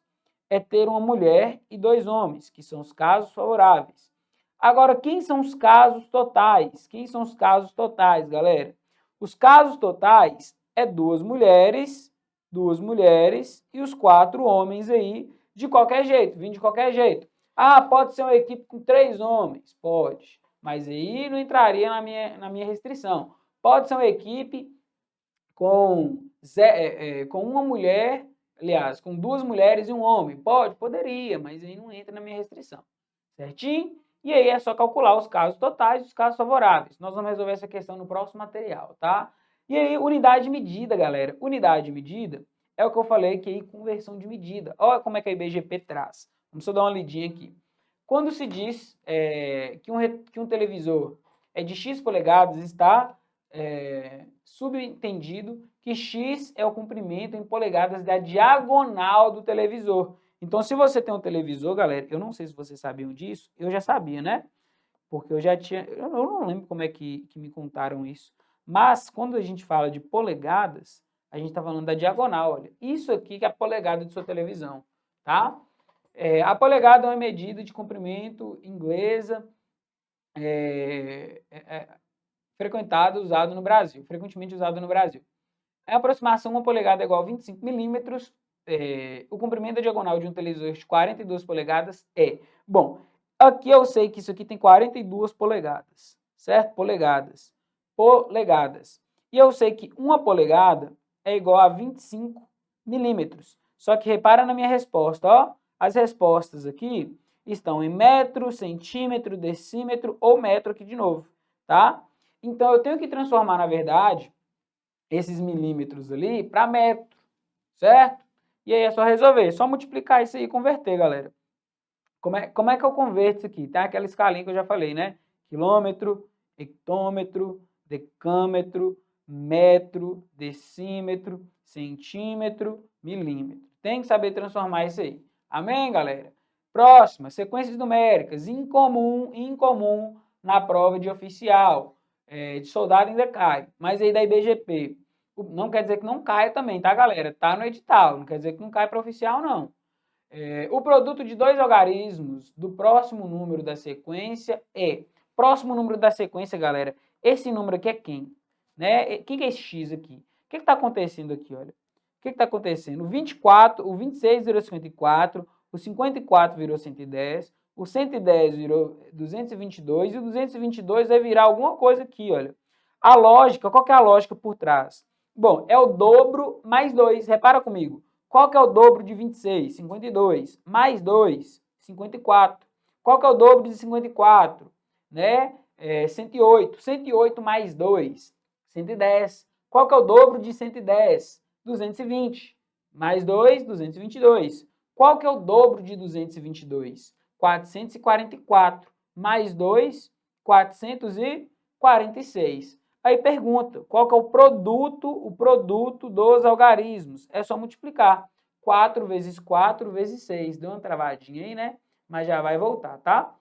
é ter uma mulher e 2 homens, que são os casos favoráveis. Agora, quem são os casos totais? Quem são os casos totais, galera? Os casos totais é 2 mulheres e os 4 homens aí, de qualquer jeito, vindo de qualquer jeito. Ah, pode ser uma equipe com 3 homens? Pode, mas aí não entraria na minha restrição. Pode ser uma equipe com uma mulher, aliás, com 2 mulheres e um homem? Poderia, mas aí não entra na minha restrição, certinho? E aí é só calcular os casos totais e os casos favoráveis. Nós vamos resolver essa questão no próximo material, tá? E aí, unidade de medida, galera. Unidade de medida é o que eu falei que é conversão de medida. Olha como é que a IBGP traz. Vamos só dar uma lidinha aqui. Quando se diz que um televisor é de X polegadas, está subentendido que X é o comprimento em polegadas da diagonal do televisor. Então, se você tem um televisor, galera, eu não sei se vocês sabiam disso, eu já sabia, né? Porque eu já tinha, eu não lembro como é que me contaram isso, mas quando a gente fala de polegadas, a gente está falando da diagonal, olha. Isso aqui que é a polegada de sua televisão, tá? A polegada é uma medida de comprimento inglesa frequentemente usado no Brasil. A aproximação, uma polegada é igual a 25 milímetros. O comprimento da diagonal de um televisor de 42 polegadas é... Bom, aqui eu sei que isso aqui tem 42 polegadas, certo? Polegadas. E eu sei que uma polegada é igual a 25 milímetros. Só que repara na minha resposta, ó. As respostas aqui estão em metro, centímetro, decímetro ou metro aqui de novo, tá? Então, eu tenho que transformar, na verdade, esses milímetros ali para metro, certo? E aí é só resolver, é só multiplicar isso aí e converter, galera. Como é que eu converto isso aqui? Tem aquela escalinha que eu já falei, né? Quilômetro, hectômetro, decâmetro, metro, decímetro, centímetro, milímetro. Tem que saber transformar isso aí. Amém, galera? Próxima, sequências numéricas, incomum na prova de oficial. De soldado ainda cai, mas aí da IBGP. Não quer dizer que não caia também, tá, galera? Tá no edital, não quer dizer que não cai para oficial, não. O produto de 2 algarismos do próximo número da sequência é... Próximo número da sequência, galera, esse número aqui é quem? Né? Quem que é esse X aqui? O que está acontecendo aqui, olha? O que está acontecendo? O 26 virou 54, o 54 virou 110, o 110 virou 222 e o 222 vai virar alguma coisa aqui, olha. A lógica, qual que é a lógica por trás? Bom, é o dobro mais 2, repara comigo. Qual que é o dobro de 26? 52. Mais 2, 54. Qual que é o dobro de 54? Né? 108. 108 mais 2, 110. Qual que é o dobro de 110? 220. Mais 2, 222. Qual que é o dobro de 222? 444. Mais 2, 446. Aí pergunta, qual que é o produto dos algarismos? É só multiplicar. 4 vezes 4 vezes 6. Deu uma travadinha aí, né? Mas já vai voltar, tá?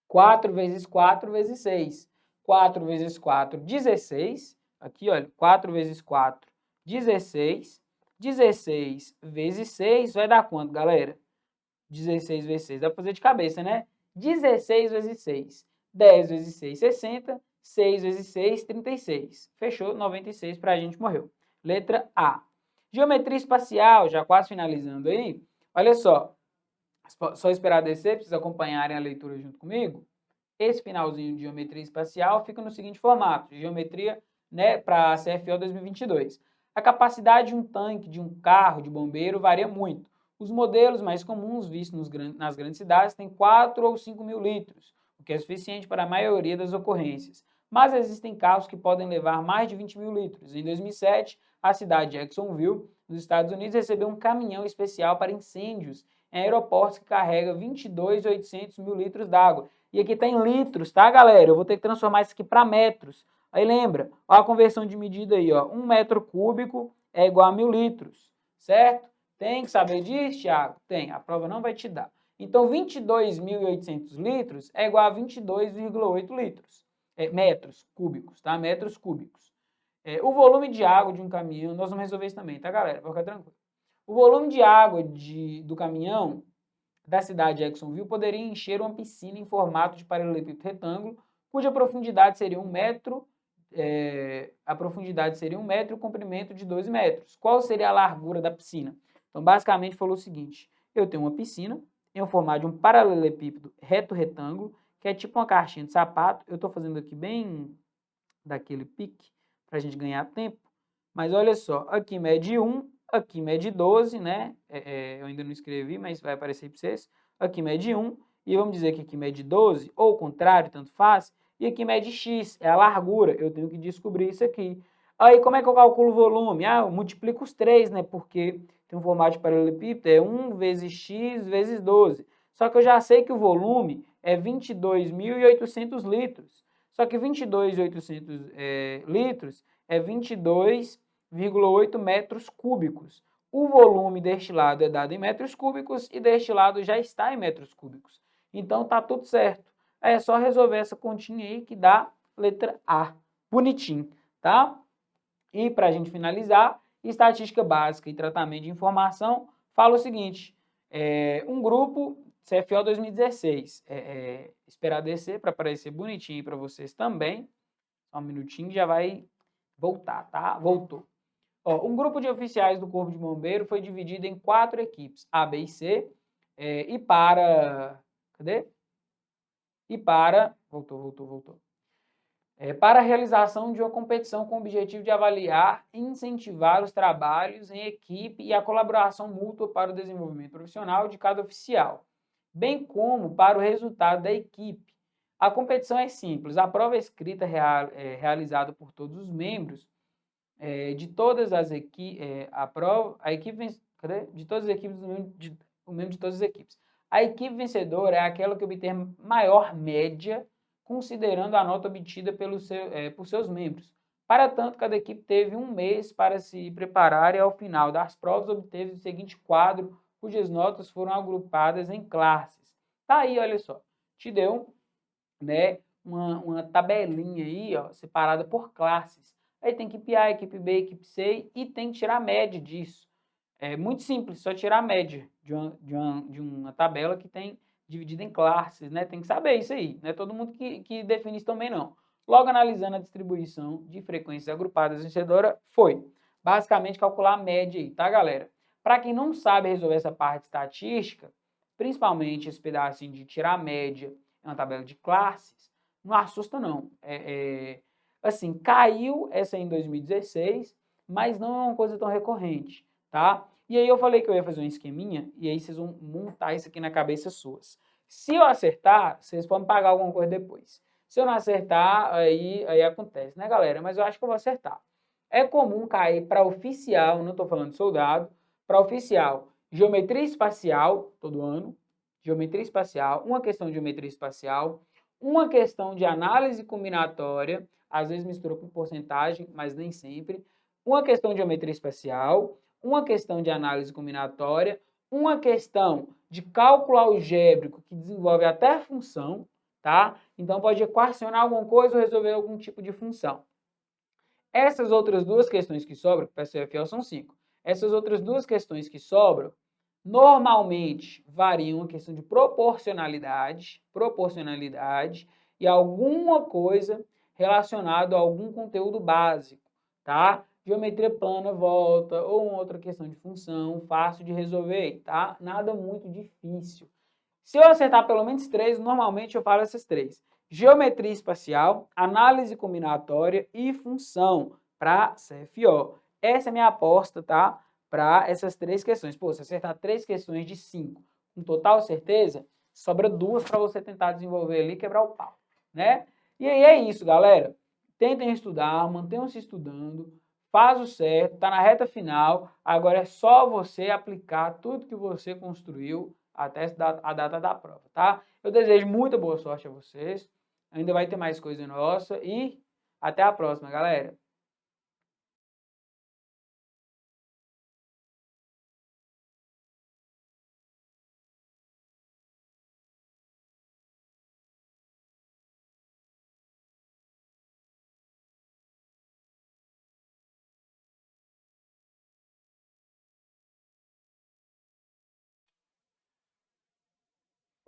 4 vezes 4 vezes 6. 4 vezes 4, 16. Aqui, olha, 4 vezes 4, 16. 16 vezes 6 vai dar quanto, galera? 16 vezes 6, dá para fazer de cabeça, né? 16 vezes 6. 10 vezes 6, 60. 6 vezes 6, 36. Fechou? 96 para a gente morreu. Letra A. Geometria espacial, já quase finalizando aí. Olha só. Só esperar descer, precisa acompanharem a leitura junto comigo. Esse finalzinho de geometria espacial fica no seguinte formato. Geometria, né, para a CFO 2022. A capacidade de um tanque, de um carro, de bombeiro varia muito. Os modelos mais comuns vistos nas grandes cidades têm 4 ou 5 mil litros, o que é suficiente para a maioria das ocorrências. Mas existem carros que podem levar mais de 20 mil litros. Em 2007, a cidade de Jacksonville, nos Estados Unidos, recebeu um caminhão especial para incêndios em aeroportos que carrega 22.800 mil litros d'água. E aqui está em litros, tá, galera? Eu vou ter que transformar isso aqui para metros. Aí lembra, ó, a conversão de medida aí, ó, 1 metro cúbico é igual a 1.000 litros, certo? Tem que saber disso, Thiago? Tem, a prova não vai te dar. Então, 22.800 litros é igual a 22,8 litros, metros cúbicos, tá? Metros cúbicos. O volume de água de um caminhão, nós vamos resolver isso também, tá, galera? Vai ficar tranquilo. O volume de água do caminhão da cidade de Jacksonville poderia encher uma piscina em formato de paralelepípedo retângulo, cuja profundidade seria 1 metro, a profundidade seria 1 metro e o comprimento de 12 metros. Qual seria a largura da piscina? Então, basicamente, falou o seguinte, eu tenho uma piscina em formato de um paralelepípedo reto-retângulo, que é tipo uma caixinha de sapato. Eu estou fazendo aqui bem daquele pique, para a gente ganhar tempo. Mas olha só, aqui mede 1, aqui mede 12, né? Eu ainda não escrevi, mas vai aparecer para vocês. Aqui mede 1, e vamos dizer que aqui mede 12, ou o contrário, tanto faz. E aqui mede x, é a largura. Eu tenho que descobrir isso aqui. Aí, como é que eu calculo o volume? Eu multiplico os 3, né? Porque tem um formato de paralelepípedo, é 1 vezes x vezes 12. Só que eu já sei que o volume é 22.800 litros. Só que 22.800 litros é 22,8 metros cúbicos. O volume deste lado é dado em metros cúbicos e deste lado já está em metros cúbicos. Então, tá tudo certo. É só resolver essa continha aí que dá letra A. Bonitinho, tá? E para a gente finalizar, estatística básica e tratamento de informação fala o seguinte, um grupo CFO 2016, esperar descer para aparecer bonitinho para vocês também, só um minutinho já vai voltar, tá? Voltou. Ó, um grupo de oficiais do Corpo de Bombeiro foi dividido em 4 equipes, A, B e C, e para... Cadê? E para... Voltou. Para a realização de uma competição com o objetivo de avaliar e incentivar os trabalhos em equipe e a colaboração mútua para o desenvolvimento profissional de cada oficial, bem como para o resultado da equipe. A competição é simples, a prova escrita realizada por todos os membros de todas as equipes, de todas as equipes, o membro de todas as equipes. A equipe vencedora é aquela que obter maior média, considerando a nota obtida por seus membros. Para tanto, cada equipe teve 1 mês para se preparar e, ao final das provas, obteve o seguinte quadro, cujas notas foram agrupadas em classes. Tá aí, olha só, te deu, né, uma tabelinha aí, ó, separada por classes. Aí tem equipe A, equipe B, equipe C e tem que tirar a média disso. É muito simples, só tirar a média de uma tabela que tem dividida em classes, né? Tem que saber isso aí, não é todo mundo que define isso também não. Logo, analisando a distribuição de frequências agrupadas vencedora, foi basicamente calcular a média aí, tá, galera? Para quem não sabe resolver essa parte estatística, principalmente esse pedacinho de tirar a média em uma tabela de classes, não assusta não. Assim, caiu essa em 2016, mas não é uma coisa tão recorrente, tá? E aí eu falei que eu ia fazer um esqueminha, e aí vocês vão montar isso aqui na cabeça suas. Se eu acertar, vocês podem pagar alguma coisa depois. Se eu não acertar, aí acontece, né, galera? Mas eu acho que eu vou acertar. É comum cair para oficial, não estou falando de soldado, para oficial, geometria espacial, todo ano, geometria espacial, uma questão de geometria espacial, uma questão de análise combinatória, às vezes mistura com porcentagem, mas nem sempre, uma questão de geometria espacial, uma questão de análise combinatória, uma questão de cálculo algébrico que desenvolve até função, tá? Então pode equacionar alguma coisa ou resolver algum tipo de função. Essas outras duas questões que sobram, para CFO são 5. Essas outras duas questões que sobram, normalmente variam a questão de proporcionalidade e alguma coisa relacionada a algum conteúdo básico, tá? Geometria plana volta, ou uma outra questão de função, fácil de resolver, tá? Nada muito difícil. Se eu acertar pelo menos 3, normalmente eu falo essas 3. Geometria espacial, análise combinatória e função para CFO. Essa é a minha aposta, tá? Para essas 3 questões. Pô, se acertar 3 questões de 5 com total certeza, sobra 2 para você tentar desenvolver ali e quebrar o pau, né? E aí é isso, galera. Tentem estudar, mantenham-se estudando, faz o certo, tá na reta final, agora é só você aplicar tudo que você construiu até a data da prova, tá? Eu desejo muita boa sorte a vocês, ainda vai ter mais coisa nossa e até a próxima, galera!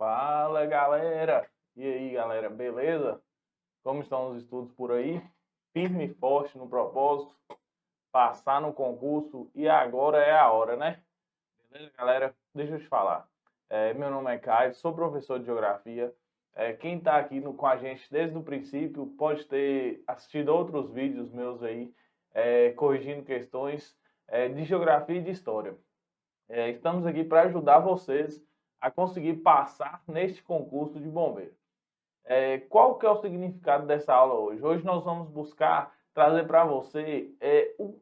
Fala, galera! E aí, galera, beleza? Como estão os estudos por aí? Firme e forte no propósito, passar no concurso e agora é a hora, né? Beleza, galera? Deixa eu te falar. Meu nome é Caio, sou professor de Geografia. Quem está aqui com a gente desde o princípio pode ter assistido outros vídeos meus aí, corrigindo questões de Geografia e de História. Estamos aqui para ajudar vocês a conseguir passar neste concurso de bombeiro. Qual que é o significado dessa aula hoje? Hoje nós vamos buscar trazer para você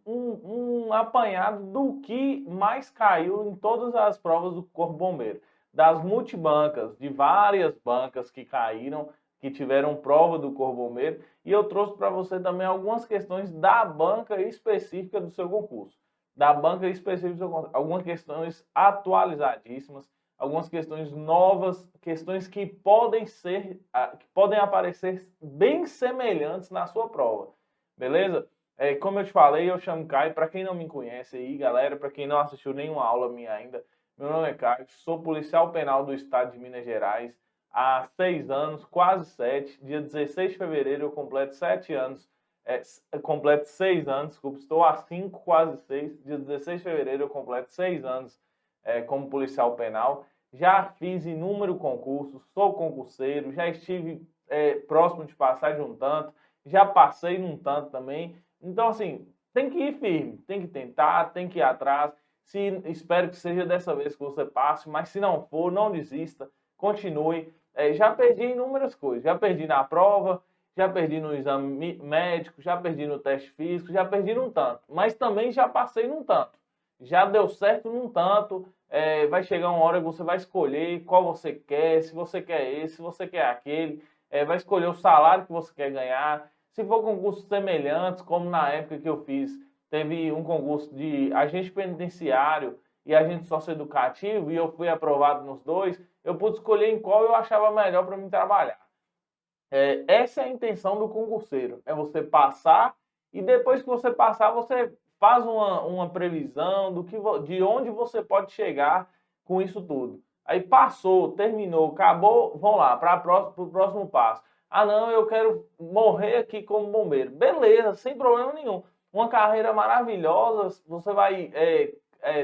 um apanhado do que mais caiu em todas as provas do Corpo Bombeiro. Das multibancas, de várias bancas que caíram, que tiveram prova do Corpo Bombeiro. E eu trouxe para você também algumas questões da banca específica do seu concurso. Da banca específica do seu concurso. Algumas questões atualizadíssimas, algumas questões novas, questões que podem aparecer bem semelhantes na sua prova, beleza? Como eu te falei, eu chamo Caio. Para quem não me conhece aí, galera, para quem não assistiu nenhuma aula minha ainda, meu nome é Caio, sou policial penal do estado de Minas Gerais há 6 anos, quase 7. Dia 16 de fevereiro eu completo 7 anos, completo 6 anos, desculpa, estou há 5, quase 6. Dia 16 de fevereiro eu completo 6 anos como policial penal. Já fiz inúmeros concursos, sou concurseiro, já estive próximo de passar de um tanto, já passei num tanto também. Então, assim, tem que ir firme, tem que tentar, tem que ir atrás. Espero que seja dessa vez que você passe, mas se não for, não desista, continue. Já perdi inúmeras coisas, já perdi na prova, já perdi no exame médico, já perdi no teste físico, já perdi num tanto, mas também já passei num tanto. Já deu certo num tanto, vai chegar uma hora que você vai escolher qual você quer, se você quer esse, se você quer aquele, vai escolher o salário que você quer ganhar. Se for concursos semelhantes, como na época que eu fiz, teve um concurso de agente penitenciário e agente socioeducativo, e eu fui aprovado nos 2, eu pude escolher em qual eu achava melhor para mim trabalhar. Essa é a intenção do concurseiro, é você passar, e depois que você passar, você faz uma previsão de onde você pode chegar com isso tudo. Aí passou, terminou, acabou, vamos lá, para o próximo passo. Ah, não, eu quero morrer aqui como bombeiro. Beleza, sem problema nenhum. Uma carreira maravilhosa, você vai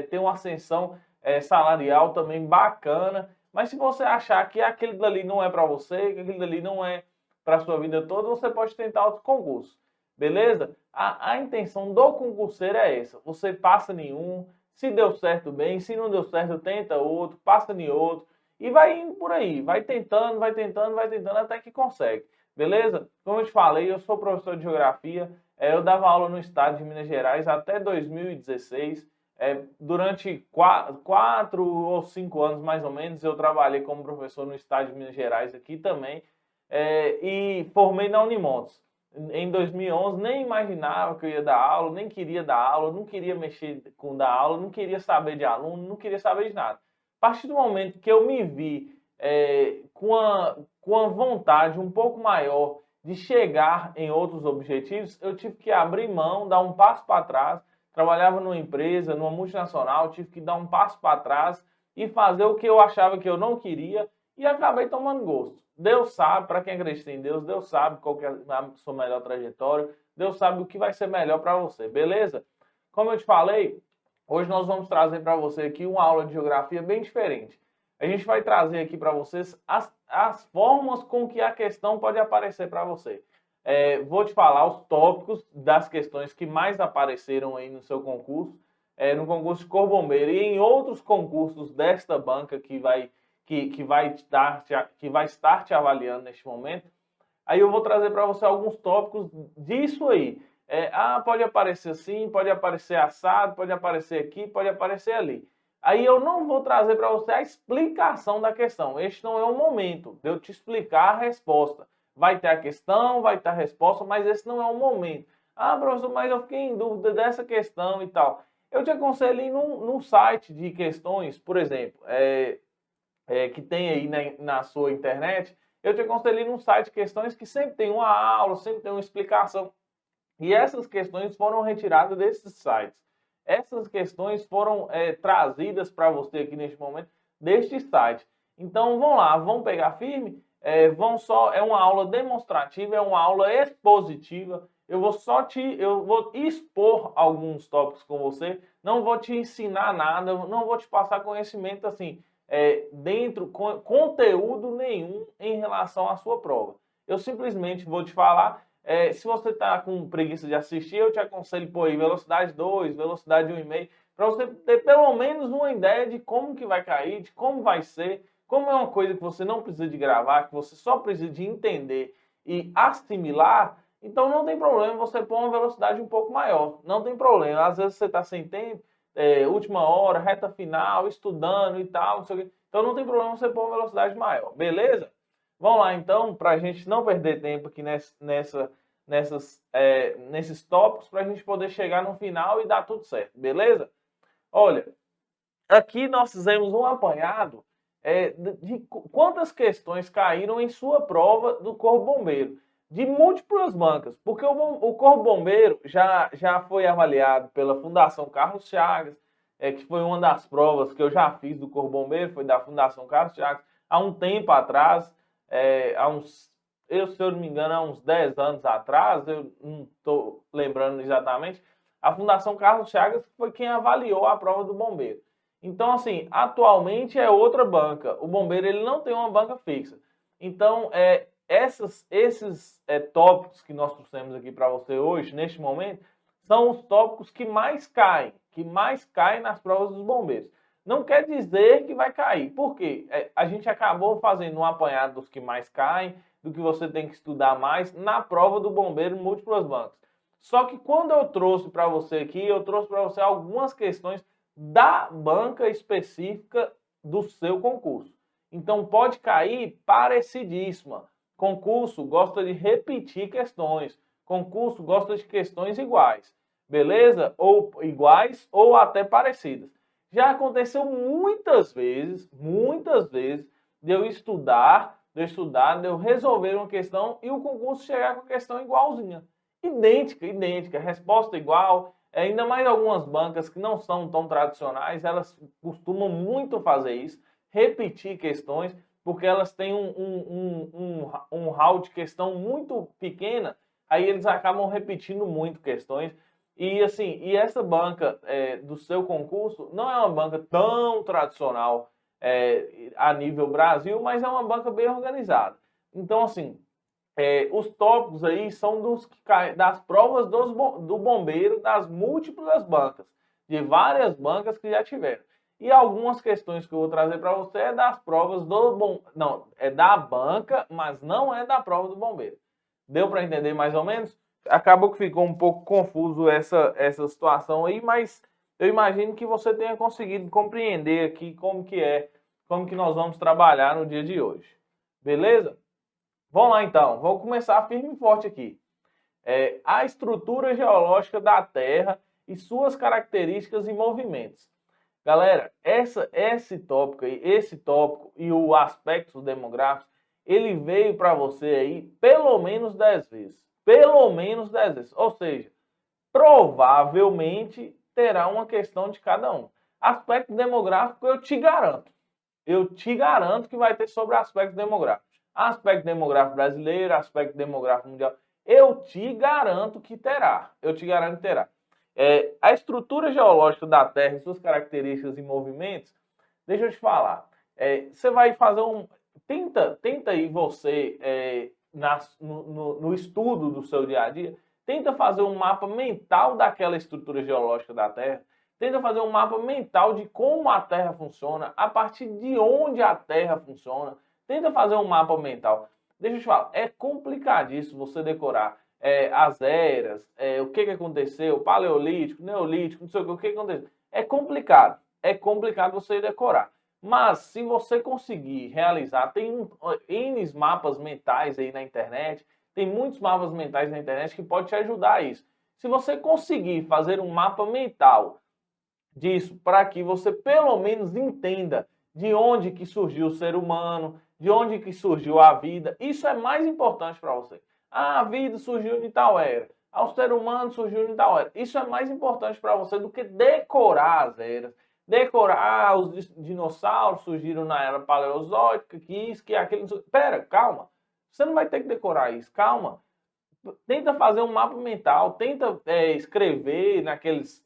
ter uma ascensão salarial também bacana. Mas se você achar que aquele dali não é para você, que aquele dali não é para a sua vida toda, você pode tentar outro concurso. Beleza? A intenção do concurseiro é essa. Você passa em um, se deu certo bem, se não deu certo, tenta outro, passa em outro. E vai indo por aí, vai tentando, até que consegue. Beleza? Como eu te falei, eu sou professor de Geografia. Eu dava aula no estado de Minas Gerais até 2016. Durante 4 ou 5 anos, mais ou menos, eu trabalhei como professor no estado de Minas Gerais aqui também. e formei na Unimontes. Em 2011, nem imaginava que eu ia dar aula, nem queria dar aula, não queria mexer com dar aula, não queria saber de aluno, não queria saber de nada. A partir do momento que eu me vi com a vontade um pouco maior de chegar em outros objetivos, eu tive que abrir mão, dar um passo para trás. Trabalhava numa empresa, numa multinacional, tive que dar um passo para trás e fazer o que eu achava que eu não queria e acabei tomando gosto. Deus sabe, para quem acredita em Deus, Deus sabe qual que é a sua melhor trajetória, Deus sabe o que vai ser melhor para você, beleza? Como eu te falei, hoje nós vamos trazer para você aqui uma aula de geografia bem diferente. A gente vai trazer aqui para vocês as formas com que a questão pode aparecer para você. Vou te falar os tópicos das questões que mais apareceram aí no seu concurso, no concurso de Corpo Bombeiro e em outros concursos desta banca que vai estar te avaliando neste momento. Aí eu vou trazer para você alguns tópicos disso aí. Pode aparecer assim, pode aparecer assado, pode aparecer aqui, pode aparecer ali. Aí eu não vou trazer para você a explicação da questão. Este não é o momento de eu te explicar a resposta. Vai ter a questão, vai ter a resposta, mas esse não é o momento. Professor, mas eu fiquei em dúvida dessa questão e tal. Eu te aconselho ir num site de questões, por exemplo, que tem aí na sua internet. Eu te aconselho ir num site de questões que sempre tem uma aula, sempre tem uma explicação. E essas questões foram retiradas desses sites. Essas questões foram trazidas para você aqui neste momento deste site. Então vamos lá, vamos pegar firme. É uma aula demonstrativa, é uma aula expositiva. Eu vou expor alguns tópicos com você. Não vou te ensinar nada, não vou te passar conhecimento assim conteúdo nenhum em relação à sua prova. Eu simplesmente vou te falar. Se você está com preguiça de assistir, eu te aconselho por aí velocidade 2, velocidade 1,5, para você ter pelo menos uma ideia de como que vai cair, de como vai ser, como é uma coisa que você não precisa de gravar, que você só precisa de entender e assimilar. Então não tem problema você pôr uma velocidade um pouco maior, não tem problema. Às vezes você está sem tempo, última hora, reta final, estudando e tal, não sei o quê. Então não tem problema você pôr uma velocidade maior, beleza? Vamos lá, então, para a gente não perder tempo aqui nesses tópicos, para a gente poder chegar no final e dar tudo certo, beleza? Olha, aqui nós fizemos um apanhado de quantas questões caíram em sua prova do Corpo Bombeiro, de múltiplas bancas, porque o Corpo Bombeiro já foi avaliado pela Fundação Carlos Chagas, que foi uma das provas que eu já fiz do Corpo Bombeiro, foi da Fundação Carlos Chagas, há um tempo atrás. Se eu não me engano, há uns 10 anos atrás, eu não estou lembrando exatamente, a Fundação Carlos Chagas foi quem avaliou a prova do bombeiro. Então, assim, atualmente é outra banca. O bombeiro ele não tem uma banca fixa. Então, esses tópicos que nós trouxemos aqui para você hoje, neste momento, são os tópicos que mais caem nas provas dos bombeiros. Não quer dizer que vai cair. Por quê? A gente acabou fazendo um apanhado dos que mais caem, do que você tem que estudar mais na prova do bombeiro múltiplas bancas. Só que quando eu trouxe para você aqui, eu trouxe para você algumas questões da banca específica do seu concurso. Então pode cair parecidíssima. Concurso gosta de repetir questões. Concurso gosta de questões iguais. Beleza? Ou iguais ou até parecidas. Já aconteceu muitas vezes, de eu estudar, de eu resolver uma questão e o concurso chegar com a questão igualzinha. Idêntica, resposta igual. Ainda mais algumas bancas que não são tão tradicionais, elas costumam muito fazer isso, repetir questões, porque elas têm um hall de questão muito pequena, aí eles acabam repetindo muito questões. E assim, essa banca do seu concurso não é uma banca tão tradicional a nível Brasil, mas é uma banca bem organizada. Então, assim, os tópicos aí são das provas do bombeiro das múltiplas bancas, de várias bancas que já tiveram. E algumas questões que eu vou trazer para você é das provas não, é da banca, mas não é da prova do bombeiro. Deu para entender mais ou menos? Acabou que ficou um pouco confuso essa situação aí, mas eu imagino que você tenha conseguido compreender aqui como que nós vamos trabalhar no dia de hoje. Beleza? Vamos lá então, vamos começar firme e forte aqui. A estrutura geológica da Terra e suas características e movimentos. Galera, esse tópico e o aspecto demográfico, ele veio para você aí pelo menos 10 vezes. Pelo menos 10 vezes. Ou seja, provavelmente terá uma questão de cada um. Aspecto demográfico, eu te garanto. Eu te garanto que vai ter sobre aspecto demográfico. Aspecto demográfico brasileiro, aspecto demográfico mundial. Eu te garanto que terá. Eu te garanto que terá. A estrutura geológica da Terra e suas características e movimentos, deixa eu te falar. Você vai fazer um... Tenta aí você, no estudo do seu dia a dia, tenta fazer um mapa mental daquela estrutura geológica da Terra. Tenta fazer um mapa mental de como a Terra funciona, a partir de onde a Terra funciona. Tenta fazer um mapa mental. Deixa eu te falar, é complicadíssimo você decorar as eras, o que aconteceu, paleolítico, neolítico, não sei o que aconteceu. É complicado você decorar. Mas se você conseguir realizar, tem N mapas mentais aí na internet, tem muitos mapas mentais na internet que pode te ajudar a isso. Se você conseguir fazer um mapa mental disso, para que você pelo menos entenda de onde que surgiu o ser humano, de onde que surgiu a vida, isso é mais importante para você. A vida surgiu em tal era, o ser humano surgiu em tal era. Isso é mais importante para você do que decorar as eras. Decorar, os dinossauros surgiram na era paleozoica, que isso, que aquilo. Pera, calma. Você não vai ter que decorar isso, calma. Tenta fazer um mapa mental, tenta escrever naqueles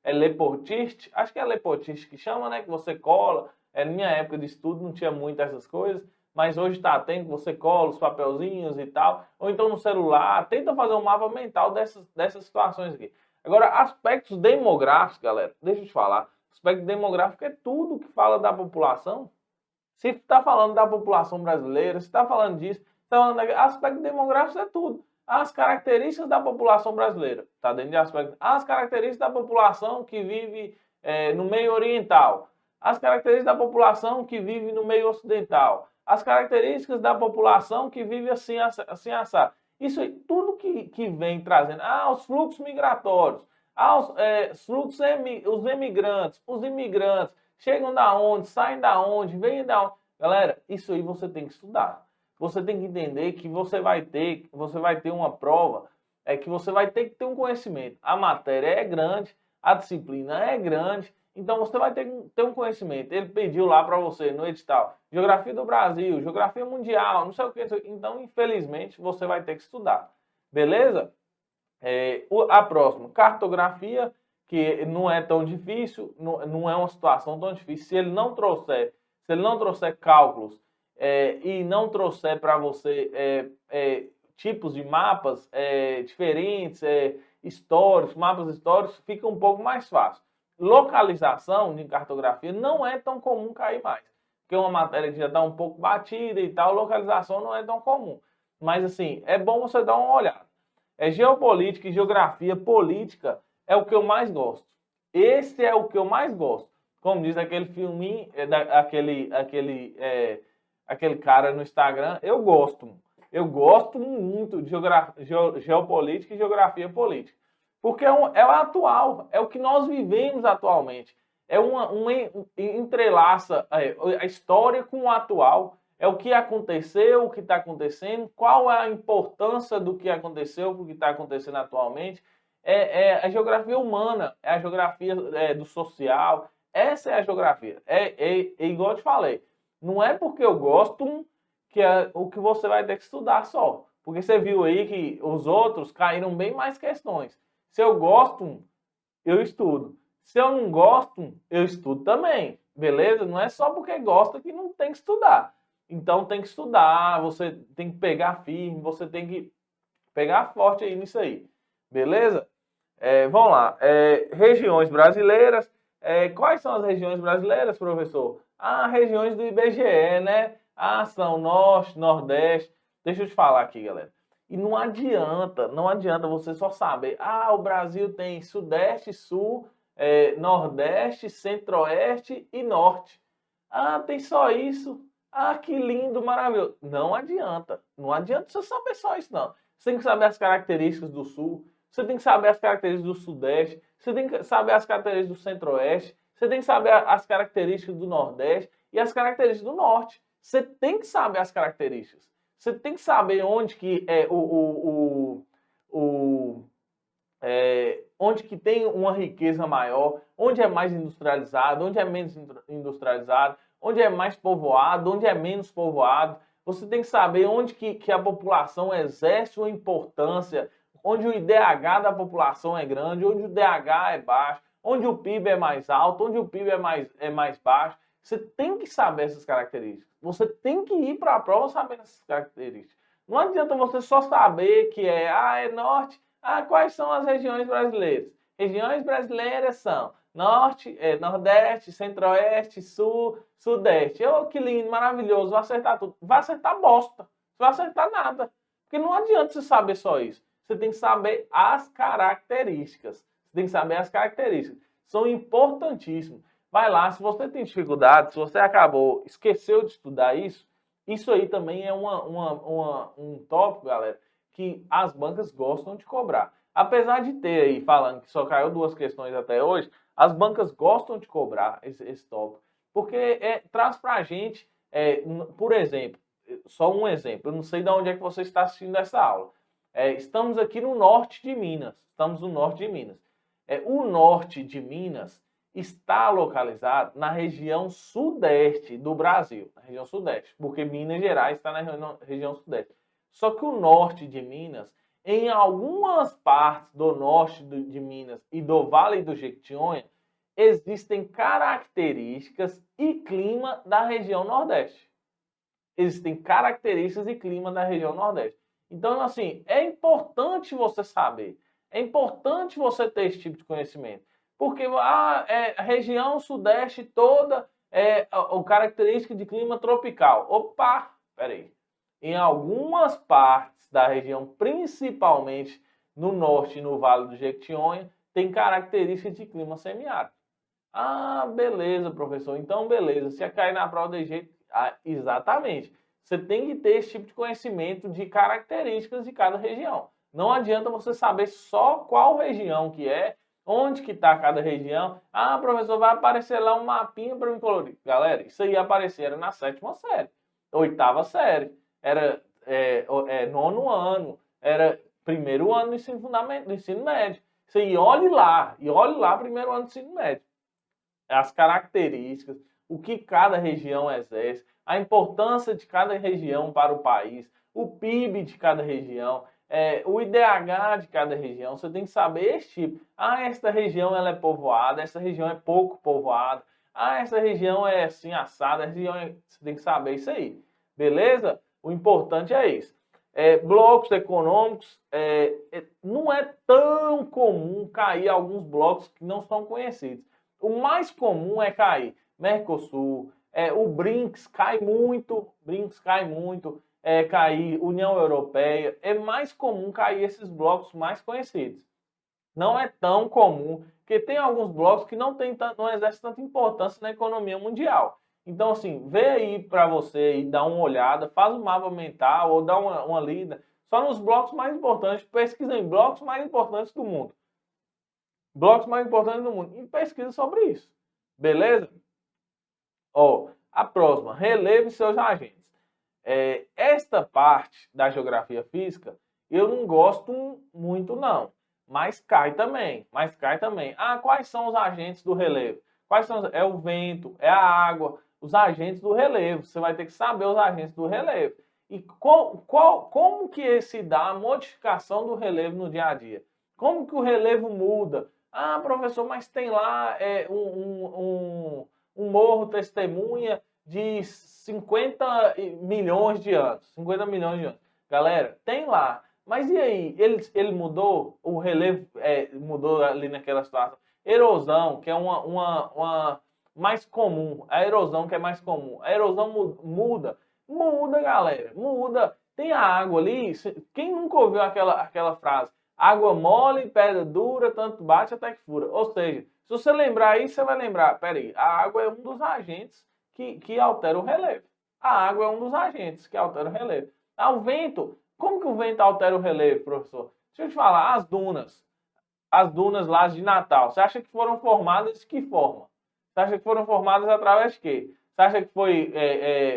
Leportist, acho que é Leportist que chama, né? Que você cola. Na minha época de estudo não tinha muito essas coisas, mas hoje está tendo, você cola os papelzinhos e tal. Ou então no celular, tenta fazer um mapa mental dessas situações aqui. Agora, aspectos demográficos, galera, deixa eu te falar. Aspecto demográfico é tudo que fala da população. Se está falando da população brasileira, se está falando disso, está falando aspecto demográfico é tudo. As características da população brasileira, está dentro de aspecto. As características da população que vive no meio oriental. As características da população que vive no meio ocidental. As características da população que vive assim assado. Isso aí, tudo que vem trazendo. Os fluxos migratórios. Os fluxos, os emigrantes, os imigrantes. Chegam da onde, saem da onde, vêm da onde. Galera, isso aí você tem que estudar. Você tem que entender que você vai ter uma prova, que você vai ter que ter um conhecimento. A matéria é grande, a disciplina é grande, então você vai ter que ter um conhecimento. Ele pediu lá para você no edital, Geografia do Brasil, Geografia Mundial, não sei o que. Então, infelizmente, você vai ter que estudar. Beleza? A próxima, cartografia, que não é tão difícil, não é uma situação tão difícil. Se ele não trouxer cálculos, e não trouxer para você tipos de mapas diferentes, mapas históricos, fica um pouco mais fácil. Localização de cartografia não é tão comum cair mais, porque é uma matéria que já está um pouco batida e tal, localização não é tão comum. Mas assim, é bom você dar uma olhada. Geopolítica e geografia política é o que eu mais gosto. Esse é o que eu mais gosto. Como diz aquele filminho, aquele cara no Instagram, eu gosto. Eu gosto muito de geopolítica e geografia política. Porque é o atual, é o que nós vivemos atualmente. É uma entrelaça a história com o atual. É o que aconteceu, o que está acontecendo, qual é a importância do que aconteceu, do que está acontecendo atualmente. É a geografia humana, é a geografia do social. Essa é a geografia. Igual eu te falei. Não é porque eu gosto que é o que você vai ter que estudar só. Porque você viu aí que os outros caíram bem mais questões. Se eu gosto, eu estudo. Se eu não gosto, eu estudo também. Beleza? Não é só porque gosta que não tem que estudar. Então tem que estudar, você tem que pegar firme, você tem que pegar forte aí nisso aí. Beleza? Vamos lá. Regiões brasileiras. Quais são as regiões brasileiras, professor? Regiões do IBGE, né? São Norte, Nordeste. Deixa eu te falar aqui, galera. E não adianta você só saber. O Brasil tem Sudeste, Sul, Nordeste, Centro-Oeste e Norte. Tem só isso. Ah, que lindo, maravilhoso. Não adianta. Não adianta você saber só isso, não. Você tem que saber as características do Sul, você tem que saber as características do Sudeste, você tem que saber as características do Centro-Oeste, você tem que saber as características do Nordeste e as características do Norte. Você tem que saber as características. Você tem que saber onde que é onde que tem uma riqueza maior, onde é mais industrializado, onde é menos industrializado, onde é mais povoado, onde é menos povoado. Você tem que saber onde que a população exerce uma importância, onde o IDH da população é grande, onde o DH é baixo, onde o PIB é mais alto, onde o PIB é mais baixo. Você tem que saber essas características. Você tem que ir para a prova sabendo essas características. Não adianta você só saber que é norte. Quais são as regiões brasileiras? Regiões brasileiras são norte, nordeste, centro-oeste, sul, sudeste. Que lindo, maravilhoso, vai acertar tudo. Vai acertar bosta. Não vai acertar nada. Porque não adianta você saber só isso. Você tem que saber as características. Você tem que saber as características. São importantíssimas. Vai lá, se você tem dificuldade, se você esqueceu de estudar isso, isso aí também é um tópico, galera, que as bancas gostam de cobrar. Apesar de ter aí, falando que só caiu 2 questões até hoje, as bancas gostam de cobrar esse tópico, porque traz pra gente, por exemplo, só um exemplo, eu não sei de onde é que você está assistindo essa aula. Estamos aqui no norte de Minas, o norte de Minas está localizado na região sudeste do Brasil, na região sudeste, porque Minas Gerais está na região sudeste. Só que o norte de Minas, em algumas partes do norte de Minas e do Vale do Jequitinhonha, existem características e clima da região nordeste. Existem características e clima da região nordeste. Então, assim, é importante você saber, é importante você ter esse tipo de conhecimento. Porque a região sudeste toda é a característica de clima tropical. Opa, peraí. Em algumas partes da região, principalmente no norte e no Vale do Jequitinhonha, tem características de clima semiárido. Beleza, professor. Então, beleza. Se cair na prova de jeito... exatamente. Você tem que ter esse tipo de conhecimento de características de cada região. Não adianta você saber só qual região que é, onde que está cada região. Professor, vai aparecer lá um mapinha para me colorir. Galera, isso aí apareceram na 7ª série, 8ª série. Era 9º ano, era 1º ano do ensino fundamental, do ensino médio. Isso aí, olhe lá, 1º ano do ensino médio. As características, o que cada região exerce, a importância de cada região para o país, o PIB de cada região, o IDH de cada região. Você tem que saber esse tipo. Esta região ela é povoada, essa região é pouco povoada, essa região é assim assada, você tem que saber isso aí. Beleza? O importante é isso. Blocos econômicos, não é tão comum cair alguns blocos que não são conhecidos. O mais comum é cair Mercosul, o BRICS cai muito, cair União Europeia. É mais comum cair esses blocos mais conhecidos. Não é tão comum, porque tem alguns blocos que não exercem tanta importância na economia mundial. Então, assim, vê aí para você e dá uma olhada, faz um mapa mental ou dá uma lida só nos blocos mais importantes. Pesquisa em blocos mais importantes do mundo. Blocos mais importantes do mundo. E pesquisa sobre isso. Beleza? A próxima. Relevo e seus agentes. Esta parte da geografia física eu não gosto muito, não. Mas cai também. Quais são os agentes do relevo? É o vento, é a água. Os agentes do relevo. Você vai ter que saber os agentes do relevo. E como que se dá a modificação do relevo no dia a dia? Como que o relevo muda? Professor, mas tem lá um morro testemunha de 50 milhões de anos. 50 milhões de anos. Galera, tem lá. Mas e aí? Ele mudou? O relevo mudou ali naquela situação? Erosão, que é uma mais comum. A erosão que é mais comum. A erosão muda. Muda, galera. Muda. Tem a água ali. Quem nunca ouviu aquela frase? Água mole, pedra dura, tanto bate até que fura. Ou seja, se você lembrar isso, você vai lembrar. Peraí, a água é um dos agentes que altera o relevo. A água é um dos agentes que altera o relevo. O vento, como que o vento altera o relevo, professor? Deixa eu te falar, as dunas lá de Natal, você acha que foram formadas de que forma? Você acha que foram formadas através de quê? Você acha que foi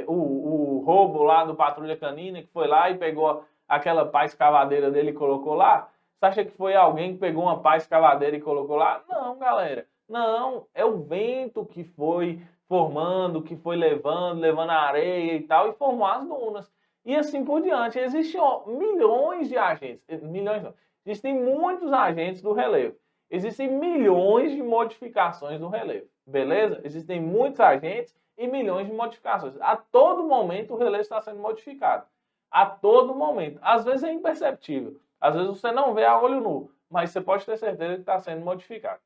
o roubo lá do Patrulha Canina, que foi lá e pegou aquela pá escavadeira dele e colocou lá? Você acha que foi alguém que pegou uma pá escavadeira e colocou lá? Não, galera. Não, é o vento que foi formando, que foi levando a areia e tal, e formou as dunas. E assim por diante. Existem milhões de agentes. Milhões não. Existem muitos agentes do relevo. Existem milhões de modificações do relevo. Beleza? Existem muitos agentes e milhões de modificações. A todo momento o relevo está sendo modificado. A todo momento. Às vezes é imperceptível. Às vezes você não vê a olho nu. Mas você pode ter certeza que está sendo modificado.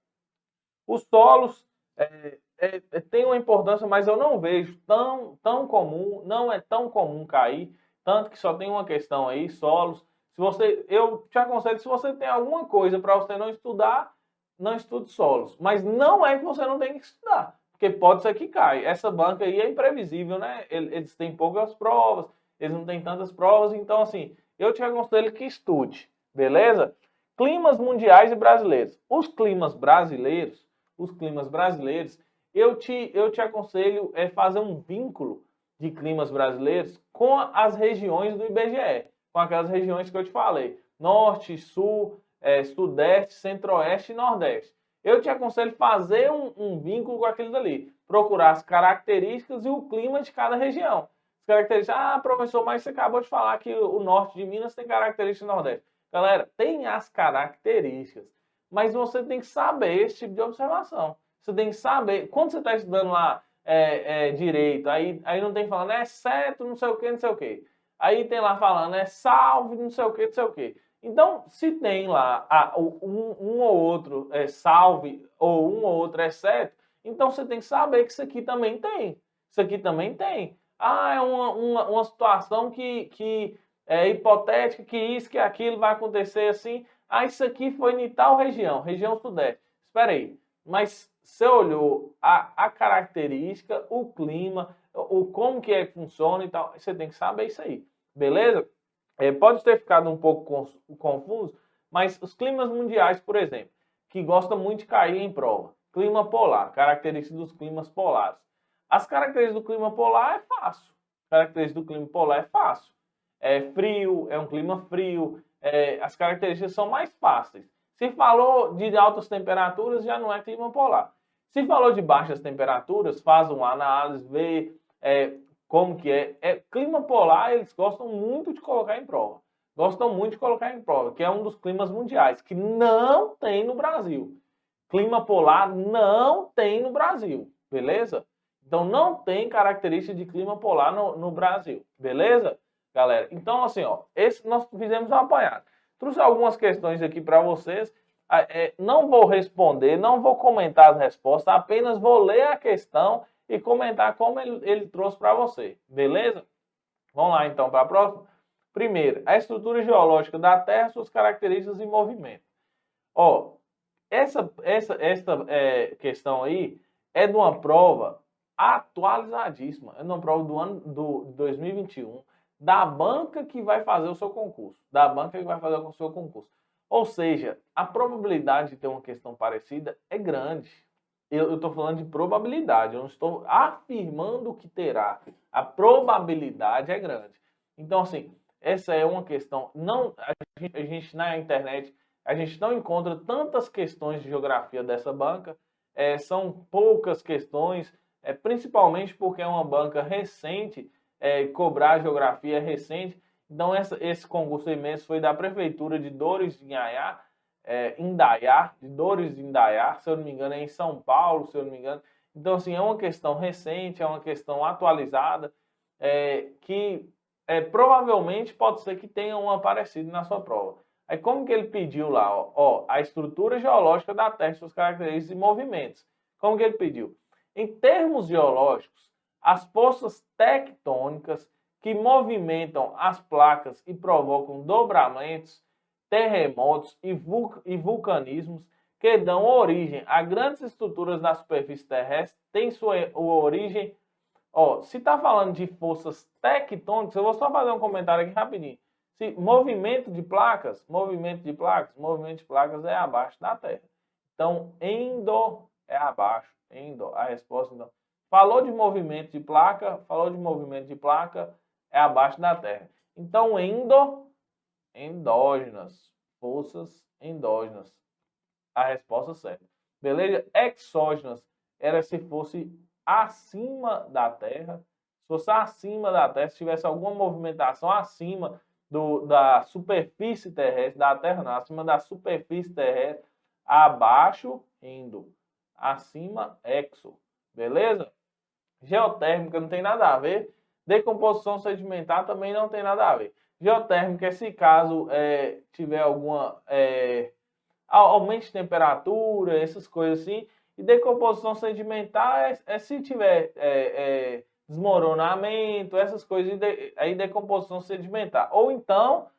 Os solos têm uma importância, mas eu não vejo tão comum. Não é tão comum cair. Tanto que só tem uma questão aí, solos. Eu te aconselho, se você tem alguma coisa para você não estudar, não estude solos. Mas não é que você não tem que estudar, porque pode ser que caia. Essa banca aí é imprevisível, né? Eles têm poucas provas, eles não têm tantas provas, então assim, eu te aconselho que estude, beleza? Climas mundiais e brasileiros. Os climas brasileiros, eu te aconselho fazer um vínculo de climas brasileiros com as regiões do IBGE, com aquelas regiões que eu te falei, norte, sul, sudeste, centro-oeste e nordeste. Eu te aconselho fazer um vínculo com aquilo dali, procurar as características e o clima de cada região. As características, professor, mas você acabou de falar que o norte de Minas tem características do nordeste. Galera, tem as características, mas você tem que saber esse tipo de observação. Você tem que saber, quando você está estudando lá direito, aí não tem falando, exceto não sei o que, não sei o que. Aí tem lá falando, salve, não sei o que, não sei o que. Então, se tem lá um ou outro salve ou um ou outro exceto, então você tem que saber que isso aqui também tem. Isso aqui também tem. É uma situação que é hipotética, que isso, que aquilo vai acontecer assim. Isso aqui foi em tal região, região sudeste. Espera aí, mas você olhou a característica, o clima, como que funciona e tal, você tem que saber isso aí, beleza? Pode ter ficado um pouco confuso, mas os climas mundiais, por exemplo, que gostam muito de cair em prova. Clima polar, características dos climas polares. As características do clima polar é fácil. Características do clima polar é fácil. É frio, é um clima frio, as características são mais fáceis. Se falou de altas temperaturas, já não é clima polar. Se falou de baixas temperaturas, faz uma análise, vê como que é. Clima polar, eles gostam muito de colocar em prova. Gostam muito de colocar em prova, que é um dos climas mundiais, que não tem no Brasil. Clima polar não tem no Brasil, beleza? Então, não tem característica de clima polar no Brasil, beleza, galera? Então, assim, esse nós fizemos um apanhado. Trouxe algumas questões aqui para vocês. Não vou responder, não vou comentar as respostas, apenas vou ler a questão e comentar como ele trouxe para você, beleza? Vamos lá, então, para a próxima. Primeiro, a estrutura geológica da Terra, suas características e movimento. Essa questão aí é de uma prova atualizadíssima. É de uma prova do ano do 2021, da banca que vai fazer o seu concurso. Ou seja, a probabilidade de ter uma questão parecida é grande. Eu estou falando de probabilidade, eu não estou afirmando que terá. A probabilidade é grande. Então, assim, essa é uma questão. A gente na internet, a gente não encontra tantas questões de geografia dessa banca. São poucas questões, principalmente porque é uma banca recente, cobrar geografia é recente. Então, esse concurso imenso foi da Prefeitura de Dores de Indaiá, se eu não me engano, é em São Paulo, se eu não me engano. Então, assim, é uma questão recente, é uma questão atualizada, que provavelmente pode ser que tenha um aparecido na sua prova. Aí, como que ele pediu lá? A estrutura geológica da Terra, suas características e movimentos. Como que ele pediu? Em termos geológicos, as forças tectônicas que movimentam as placas e provocam dobramentos, terremotos e vulcanismos que dão origem a grandes estruturas da superfície terrestre têm sua origem Ó, se tá falando de forças tectônicas, eu vou só fazer um comentário aqui rapidinho. Se movimento de placas é abaixo da Terra. Então, endo é abaixo. Endo, a resposta então. Falou de movimento de placa, é abaixo da Terra. Então, endógenas, forças endógenas. A resposta certa. Beleza? Exógenas era se fosse acima da Terra. Se fosse acima da Terra, se tivesse alguma movimentação acima da superfície terrestre, da Terra não, acima da superfície terrestre, abaixo, endo. Acima, exo. Beleza? Geotérmica não tem nada a ver. Decomposição sedimentar também não tem nada a ver. Geotérmica é se caso tiver alguma aumento de temperatura, essas coisas assim. E decomposição sedimentar é se tiver desmoronamento, essas coisas, aí decomposição sedimentar. Ou então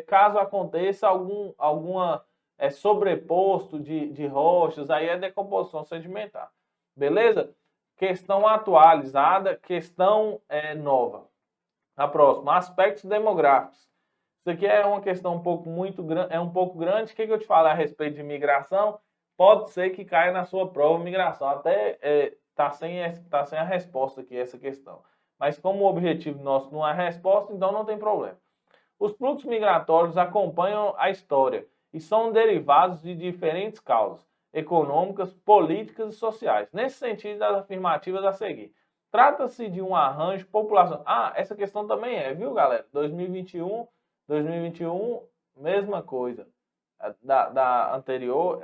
caso aconteça alguma sobreposto de rochas, aí é decomposição sedimentar. Beleza? Questão atualizada, questão nova. A próxima, aspectos demográficos. Isso aqui é uma questão um pouco grande. O que eu te falo a respeito de migração? Pode ser que caia na sua prova migração. Até tá sem a resposta aqui essa questão. Mas como o objetivo nosso não é a resposta, então não tem problema. Os fluxos migratórios acompanham a história e são derivados de diferentes causas econômicas, políticas e sociais. Nesse sentido, das afirmativas a seguir. Trata-se de um arranjo populacional. Essa questão também viu, galera? 2021, mesma coisa. Da anterior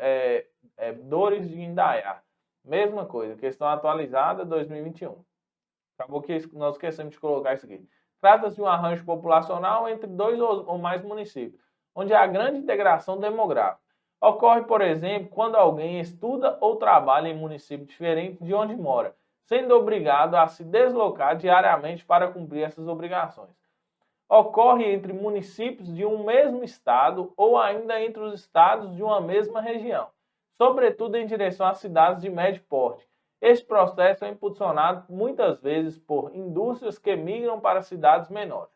Dores de Indaiá. Mesma coisa. Questão atualizada, 2021. Acabou que nós esquecemos de colocar isso aqui. Trata-se de um arranjo populacional entre 2 ou mais municípios, onde há grande integração demográfica. Ocorre, por exemplo, quando alguém estuda ou trabalha em município diferente de onde mora, sendo obrigado a se deslocar diariamente para cumprir essas obrigações. Ocorre entre municípios de um mesmo estado ou ainda entre os estados de uma mesma região, sobretudo em direção às cidades de médio porte. Este processo é impulsionado muitas vezes por indústrias que migram para cidades menores.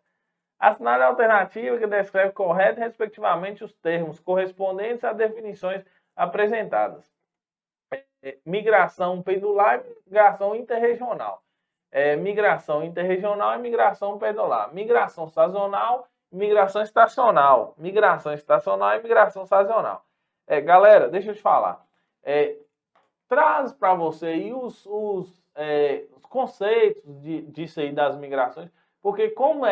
Assinale a alternativa que descreve correta e respectivamente os termos correspondentes às definições apresentadas. Migração pendular e migração interregional. Migração interregional e migração pendular. Migração sazonal e migração estacional. Migração estacional e migração sazonal. Galera, deixa eu te falar. Traz para você aí os conceitos disso aí das migrações, porque como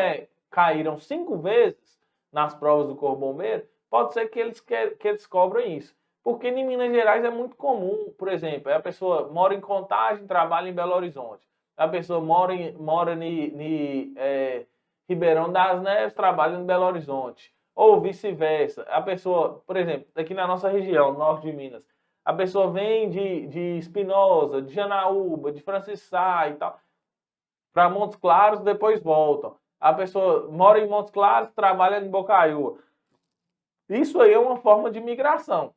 caíram 5 vezes nas provas do Corpo Bombeiro, pode ser que eles cobrem isso. Porque em Minas Gerais é muito comum, por exemplo, a pessoa mora em Contagem, trabalha em Belo Horizonte. A pessoa mora em Ribeirão das Neves, trabalha em Belo Horizonte. Ou vice-versa. A pessoa, por exemplo, aqui na nossa região, norte de Minas, a pessoa vem de Espinosa, de Janaúba, de Francisco Sá e tal, para Montes Claros, depois voltam. A pessoa mora em Montes Claros, trabalha em Bocaiúva. Isso aí é uma forma de migração.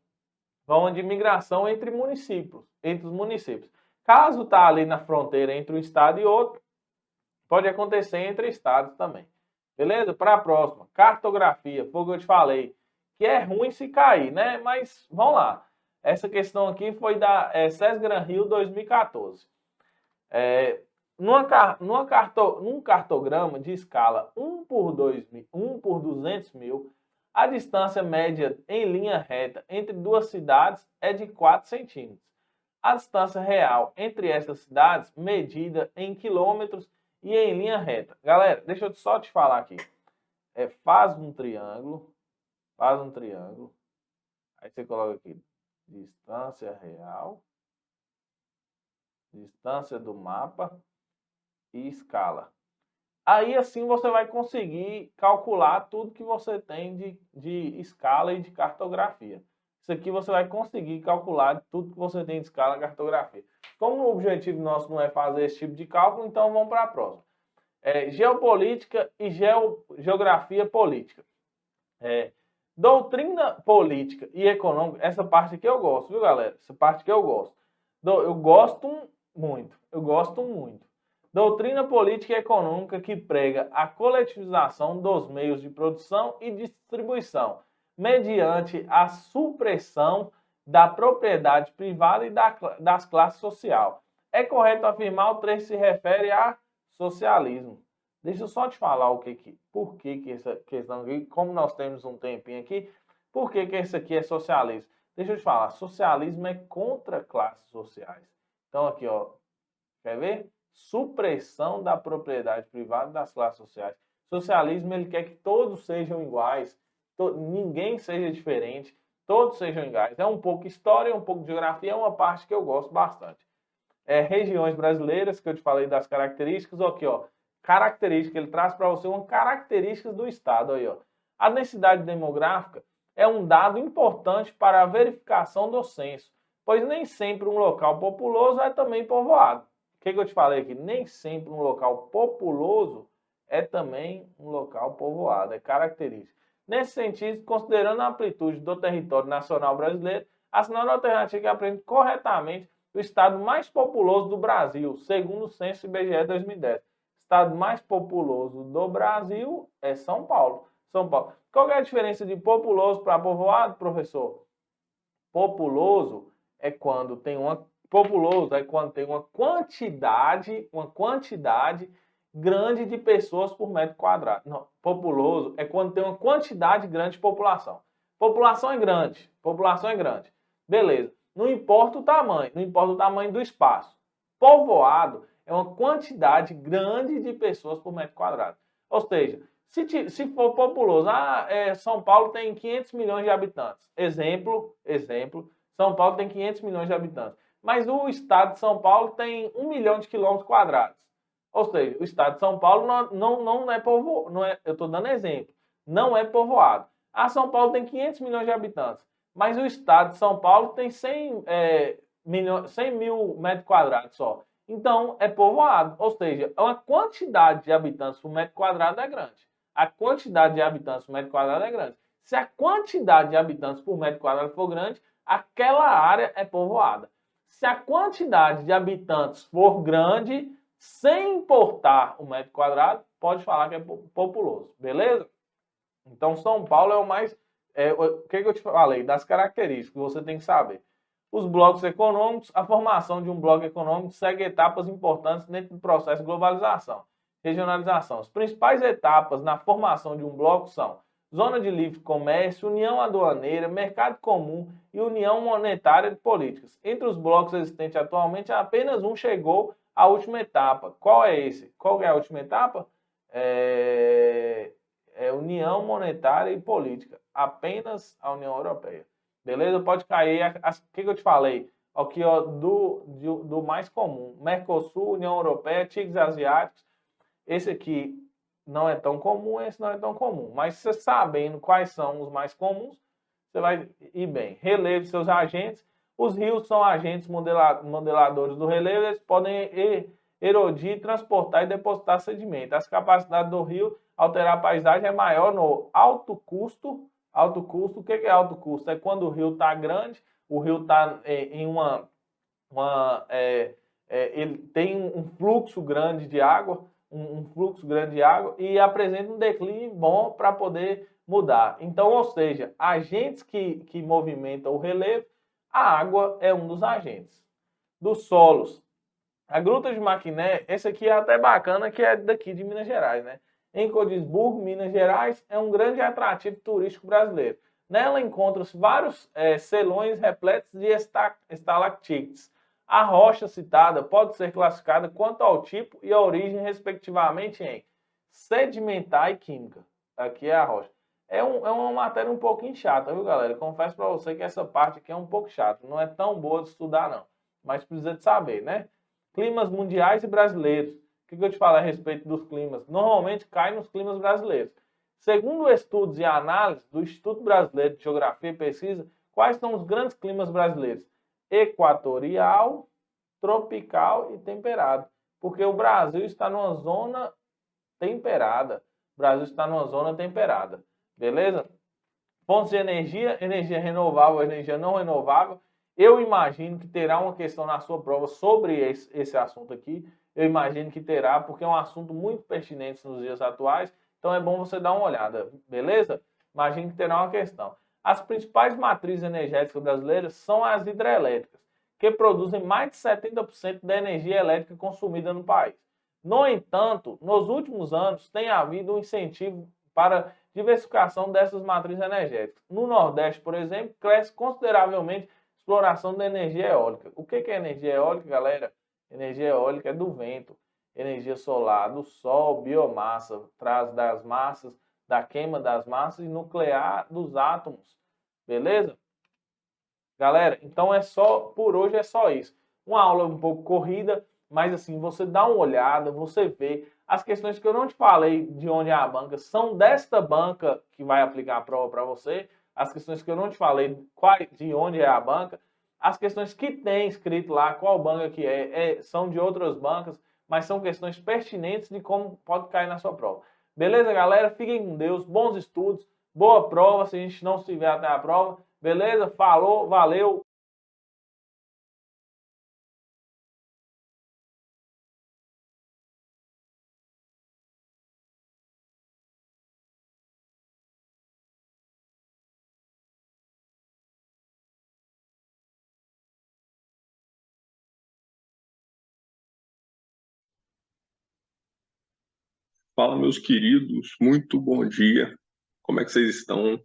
Forma de migração entre os municípios. Caso está ali na fronteira entre um estado e outro, pode acontecer entre estados também. Beleza? Para a próxima, cartografia. Foi o que eu te falei. Que é ruim se cair, né? Mas vamos lá. Essa questão aqui foi da SESGRAN Rio 2014. Num cartograma de escala 1 por 200 mil, a distância média em linha reta entre duas cidades é de 4 centímetros. A distância real entre essas cidades, medida em quilômetros e em linha reta. Galera, deixa eu só te falar aqui. Faz um triângulo. Aí você coloca aqui distância real, distância do mapa e escala. Aí assim você vai conseguir calcular tudo que você tem de escala e de cartografia. Isso aqui você vai conseguir calcular tudo que você tem de escala e cartografia. Como o objetivo nosso não é fazer esse tipo de cálculo, então vamos para a próxima. Geopolítica e geografia política. Doutrina política e econômica. Essa parte aqui eu gosto, viu, galera? Essa parte aqui eu gosto. Eu gosto Muito. Eu gosto muito. Doutrina política e econômica que prega a coletivização dos meios de produção e distribuição, mediante a supressão da propriedade privada e das classes sociais. É correto afirmar o trecho se refere a socialismo. Deixa eu só te falar por que essa questão aqui, como nós temos um tempinho aqui, por que isso aqui é socialismo? Deixa eu te falar, socialismo é contra classes sociais. Então aqui, ó, quer ver? Supressão da propriedade privada das classes sociais. Socialismo, ele quer que todos sejam iguais, ninguém seja diferente, todos sejam iguais. É um pouco história, um pouco geografia, é uma parte que eu gosto bastante. Regiões brasileiras, que eu te falei das características, aqui, ó, característica, ele traz para você uma característica do estado aí, ó. A densidade demográfica é um dado importante para a verificação do censo, pois nem sempre um local populoso é também povoado. O que eu te falei aqui? Nem sempre um local populoso é também um local povoado, é característica. Nesse sentido, considerando a amplitude do território nacional brasileiro, assinando a alternativa que apresenta corretamente o estado mais populoso do Brasil, segundo o censo IBGE 2010. O estado mais populoso do Brasil é São Paulo. São Paulo. Qual é a diferença de populoso para povoado, professor? Populoso é quando tem uma quantidade grande de pessoas por metro quadrado. Não, populoso é quando tem uma quantidade grande de população. População é grande. Beleza. Não importa o tamanho do espaço. Povoado é uma quantidade grande de pessoas por metro quadrado. Ou seja, se for populoso, São Paulo tem 500 milhões de habitantes. Exemplo, São Paulo tem 500 milhões de habitantes. Mas o estado de São Paulo tem 1 milhão de quilômetros quadrados. Ou seja, o estado de São Paulo não é povoado. Eu estou dando exemplo. Não é povoado. São Paulo tem 500 milhões de habitantes. Mas o estado de São Paulo tem 100 mil metros quadrados só. Então, é povoado. Ou seja, a quantidade de habitantes por metro quadrado é grande. A quantidade de habitantes por metro quadrado é grande. Se a quantidade de habitantes por metro quadrado for grande, aquela área é povoada. Se a quantidade de habitantes for grande, sem importar o metro quadrado, pode falar que é populoso. Beleza? Então, São Paulo é o mais... o que eu te falei? Das características que você tem que saber. Os blocos econômicos, a formação de um bloco econômico segue etapas importantes dentro do processo de globalização, regionalização. As principais etapas na formação de um bloco são zona de livre comércio, união aduaneira, mercado comum e união monetária de políticas. Entre os blocos existentes atualmente, apenas um chegou à última etapa. Qual é esse? Qual é a última etapa? União monetária e política. Apenas a União Europeia. Beleza? Pode cair. O que eu te falei? Aqui, ó, do mais comum. Mercosul, União Europeia, tigres asiáticos. Esse aqui não é tão comum, esse não é tão comum. Mas você sabendo quais são os mais comuns, você vai ir bem. Relevo de seus agentes. Os rios são agentes modeladores do relevo. Eles podem erodir, transportar e depositar sedimento. As capacidades do rio alterar a paisagem é maior no alto custo. Alto custo, o que é alto custo? É quando o rio está grande, o rio está em ele tem um fluxo grande de água, e apresenta um declínio bom para poder mudar. Então, ou seja, agentes que movimentam o relevo, a água é um dos agentes. Dos solos, a Gruta de Maquiné, esse aqui é até bacana, que é daqui de Minas Gerais, né? Em Codisburgo, Minas Gerais, é um grande atrativo turístico brasileiro. Nela encontram-se vários selões repletos de estalactites. A rocha citada pode ser classificada quanto ao tipo e a origem, respectivamente, em sedimentar e química. Aqui é a rocha. É uma matéria um pouquinho chata, viu, galera? Confesso para você que essa parte aqui é um pouco chata. Não é tão boa de estudar, não. Mas precisa de saber, né? Climas mundiais e brasileiros. O que eu te falo a respeito dos climas? Normalmente cai nos climas brasileiros. Segundo estudos e análises do Instituto Brasileiro de Geografia e Pesquisa, quais são os grandes climas brasileiros? Equatorial, tropical e temperado. Porque o Brasil está numa zona temperada. Beleza? Fontes de energia, energia renovável, energia não renovável. Eu imagino que terá uma questão na sua prova sobre esse assunto aqui. Eu imagino que terá, porque é um assunto muito pertinente nos dias atuais. Então é bom você dar uma olhada, beleza? Imagino que terá uma questão. As principais matrizes energéticas brasileiras são as hidrelétricas, que produzem mais de 70% da energia elétrica consumida no país. No entanto, nos últimos anos tem havido um incentivo para diversificação dessas matrizes energéticas. No Nordeste, por exemplo, cresce consideravelmente a exploração da energia eólica. O que é energia eólica, galera? Energia eólica é do vento, energia solar, do sol, biomassa, traz das massas, da queima das massas e nuclear dos átomos. Beleza? Galera, então por hoje é só isso. Uma aula um pouco corrida, mas assim, você dá uma olhada, você vê. As questões que eu não te falei de onde é a banca são desta banca que vai aplicar a prova para você. As questões que eu não te falei de onde é a banca. As questões que tem escrito lá qual banca que são de outras bancas, mas são questões pertinentes de como pode cair na sua prova. Beleza, galera? Fiquem com Deus, bons estudos, boa prova, se a gente não se vê até a prova. Beleza? Falou, valeu! Fala, meus queridos, muito bom dia. Como é que vocês estão?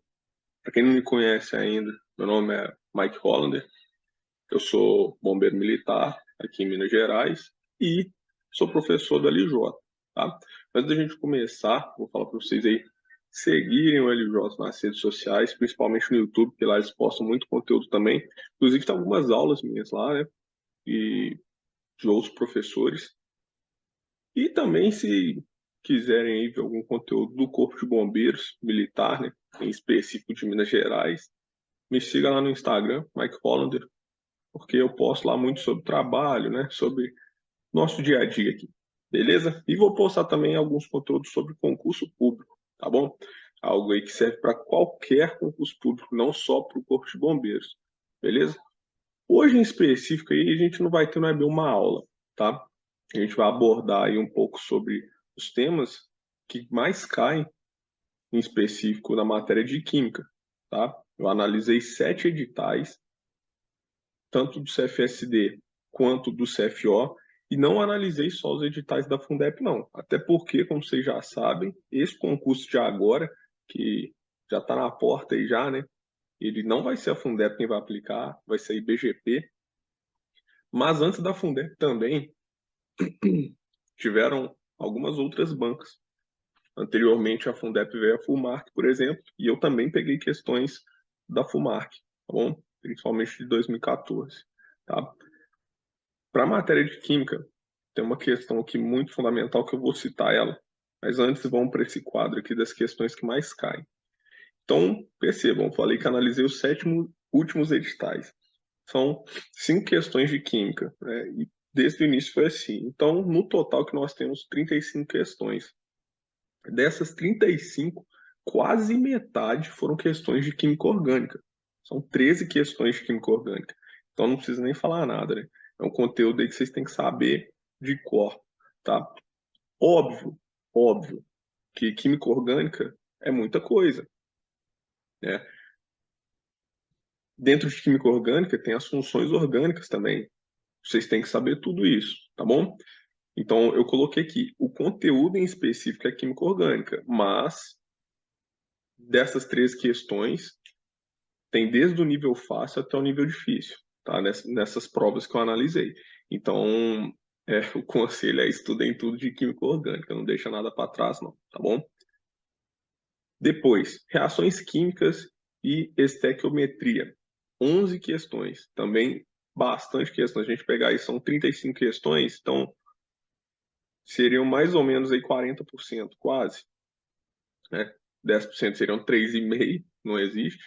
Para quem não me conhece ainda, meu nome é Mike Hollander. Eu sou bombeiro militar aqui em Minas Gerais e sou professor da LJ, tá? Antes da gente começar, vou falar para vocês aí seguirem o LJ nas redes sociais, principalmente no YouTube, porque lá eles postam muito conteúdo também. Inclusive tem algumas aulas minhas lá, né? E de outros professores. E também, se quiserem aí ver algum conteúdo do Corpo de Bombeiros Militar, né, em específico de Minas Gerais, me siga lá no Instagram, Mike Hollander, porque eu posto lá muito sobre trabalho, né, sobre nosso dia a dia aqui, beleza? E vou postar também alguns conteúdos sobre concurso público, tá bom? Algo aí que serve para qualquer concurso público, não só para o Corpo de Bombeiros, beleza? Hoje, em específico, aí, a gente não vai ter uma aula, tá? A gente vai abordar aí um pouco sobre os temas que mais caem, em específico, na matéria de Química, tá? Eu analisei 7 editais, tanto do CFSD quanto do CFO, e não analisei só os editais da Fundep, não. Até porque, como vocês já sabem, esse concurso de agora, que já está na porta aí já, né? Ele não vai ser a Fundep quem vai aplicar, vai ser a IBGP. Mas antes da Fundep também, tiveram algumas outras bancas. Anteriormente, a Fundep veio a Fulmarc, por exemplo, e eu também peguei questões da Fulmarc, tá bom? Principalmente de 2014, tá? Para a matéria de Química, tem uma questão aqui muito fundamental que eu vou citar ela, mas antes vamos para esse quadro aqui das questões que mais caem. Então, percebam, falei que analisei os 7 últimos editais. São 5 questões de Química, né? E desde o início foi assim. Então, no total que nós temos 35 questões. Dessas 35, quase metade foram questões de Química Orgânica. São 13 questões de Química Orgânica. Então, não precisa nem falar nada, né? É um conteúdo aí que vocês têm que saber de cor, tá? Óbvio, que Química Orgânica é muita coisa, né? Dentro de Química Orgânica tem as funções orgânicas também. Vocês têm que saber tudo isso, tá bom? Então, eu coloquei aqui, o conteúdo em específico é Química Orgânica, mas dessas 3 questões, tem desde o nível fácil até o nível difícil, tá? Nessas provas que eu analisei. Então, o conselho é estudem tudo de Química Orgânica, não deixa nada para trás, não, tá bom? Depois, reações químicas e estequiometria. 11 questões, também bastante questões. A gente pegar aí, são 35 questões, então seriam mais ou menos aí 40%, quase. Né? 10% seriam 3,5%, não existe.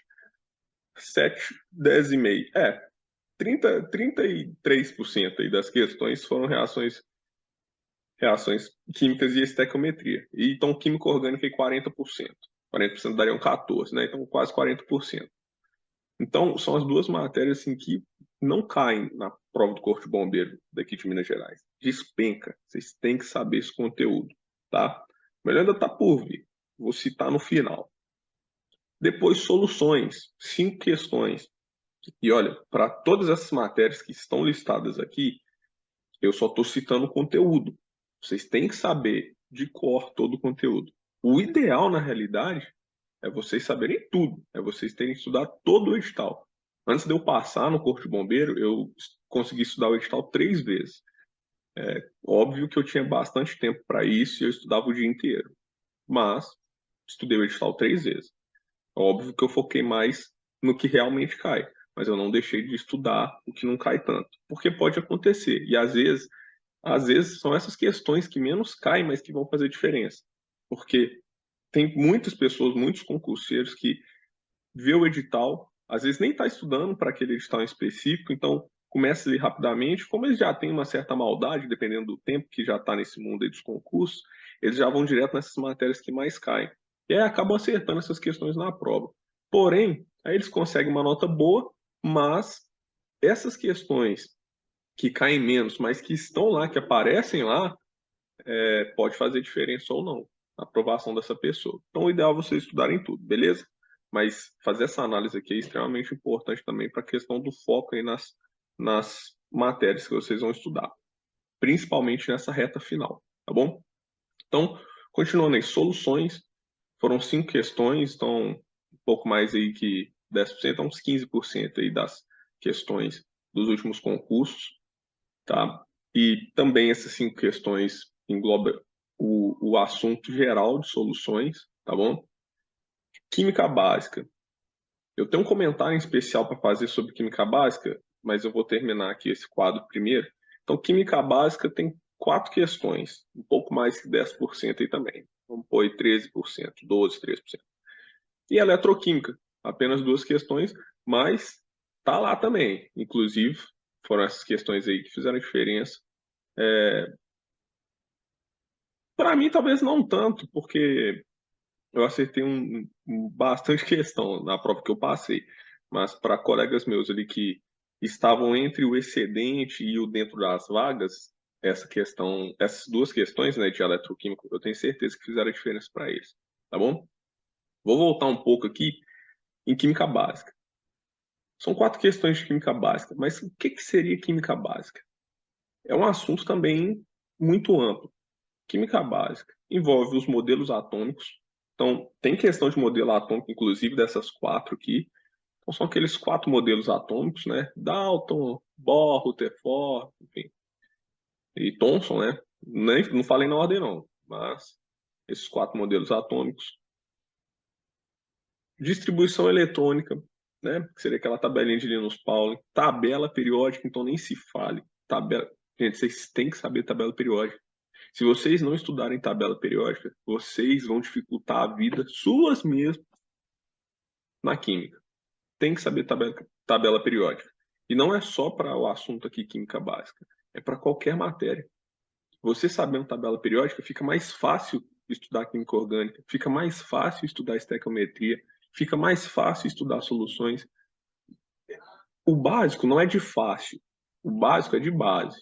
7, 10,5%. 33% aí das questões foram reações químicas e estequiometria. E então, química orgânica em 40%. 40% dariam 14%, né? Então, quase 40%. Então, são as duas matérias assim, que não caem na prova do Corpo de Bombeiro daqui de Minas Gerais. Despenca. Vocês têm que saber esse conteúdo, tá? Melhor ainda tá por vir. Vou citar no final. Depois, soluções. 5 questões. E olha, para todas essas matérias que estão listadas aqui, eu só estou citando o conteúdo. Vocês têm que saber de cor todo o conteúdo. O ideal, na realidade, é vocês saberem tudo. É vocês terem estudado todo o edital. Antes de eu passar no Corpo de Bombeiro, eu consegui estudar o edital 3 vezes. Óbvio que eu tinha bastante tempo para isso e eu estudava o dia inteiro. Mas estudei o edital 3 vezes. Óbvio que eu foquei mais no que realmente cai. Mas eu não deixei de estudar o que não cai tanto. Porque pode acontecer. E às vezes são essas questões que menos caem, mas que vão fazer diferença. Porque tem muitas pessoas, muitos concurseiros que vê o edital, às vezes nem está estudando para aquele edital em específico, então começa a ler rapidamente. Como eles já têm uma certa maldade, dependendo do tempo que já está nesse mundo aí dos concursos, eles já vão direto nessas matérias que mais caem. E aí acabam acertando essas questões na prova. Porém, aí eles conseguem uma nota boa, mas essas questões que caem menos, mas que estão lá, que aparecem lá, pode fazer diferença ou não na aprovação dessa pessoa. Então, o ideal é vocês estudarem tudo, beleza? Mas fazer essa análise aqui é extremamente importante também para a questão do foco aí nas matérias que vocês vão estudar, principalmente nessa reta final, tá bom? Então, continuando aí, soluções, foram 5 questões, então um pouco mais aí que 10%, uns 15% aí das questões dos últimos concursos, tá? E também essas 5 questões engloba o assunto geral de soluções, tá bom? Química básica. Eu tenho um comentário em especial para fazer sobre química básica, mas eu vou terminar aqui esse quadro primeiro. Então, química básica tem 4 questões, um pouco mais que 10% aí também. Vamos pôr aí 13%, 12%, 13%. E eletroquímica, apenas 2 questões, mas tá lá também. Inclusive, foram essas questões aí que fizeram diferença. Para mim, talvez não tanto, porque eu acertei bastante questão na prova que eu passei. Mas para colegas meus ali que estavam entre o excedente e o dentro das vagas, essas 2 questões, né, de eletroquímica, eu tenho certeza que fizeram a diferença para eles, tá bom? Vou voltar um pouco aqui em química básica. São 4 questões de química básica, mas o que seria química básica? É um assunto também muito amplo. Química básica envolve os modelos atômicos. Então, tem questão de modelo atômico, inclusive, dessas 4 aqui. Então, são aqueles 4 modelos atômicos, né? Dalton, Bohr, Rutherford, enfim. E Thomson, né? Não falei na ordem, não. Mas esses 4 modelos atômicos. Distribuição eletrônica, né? Que seria aquela tabelinha de Linus Pauling. Tabela periódica, então nem se fale. Gente, vocês têm que saber tabela periódica. Se vocês não estudarem tabela periódica, vocês vão dificultar a vida suas mesmo na química. Tem que saber tabela periódica. E não é só para o assunto aqui, química básica. É para qualquer matéria. Você sabendo tabela periódica, fica mais fácil estudar química orgânica, fica mais fácil estudar estequiometria, fica mais fácil estudar soluções. O básico não é de fácil. O básico é de base.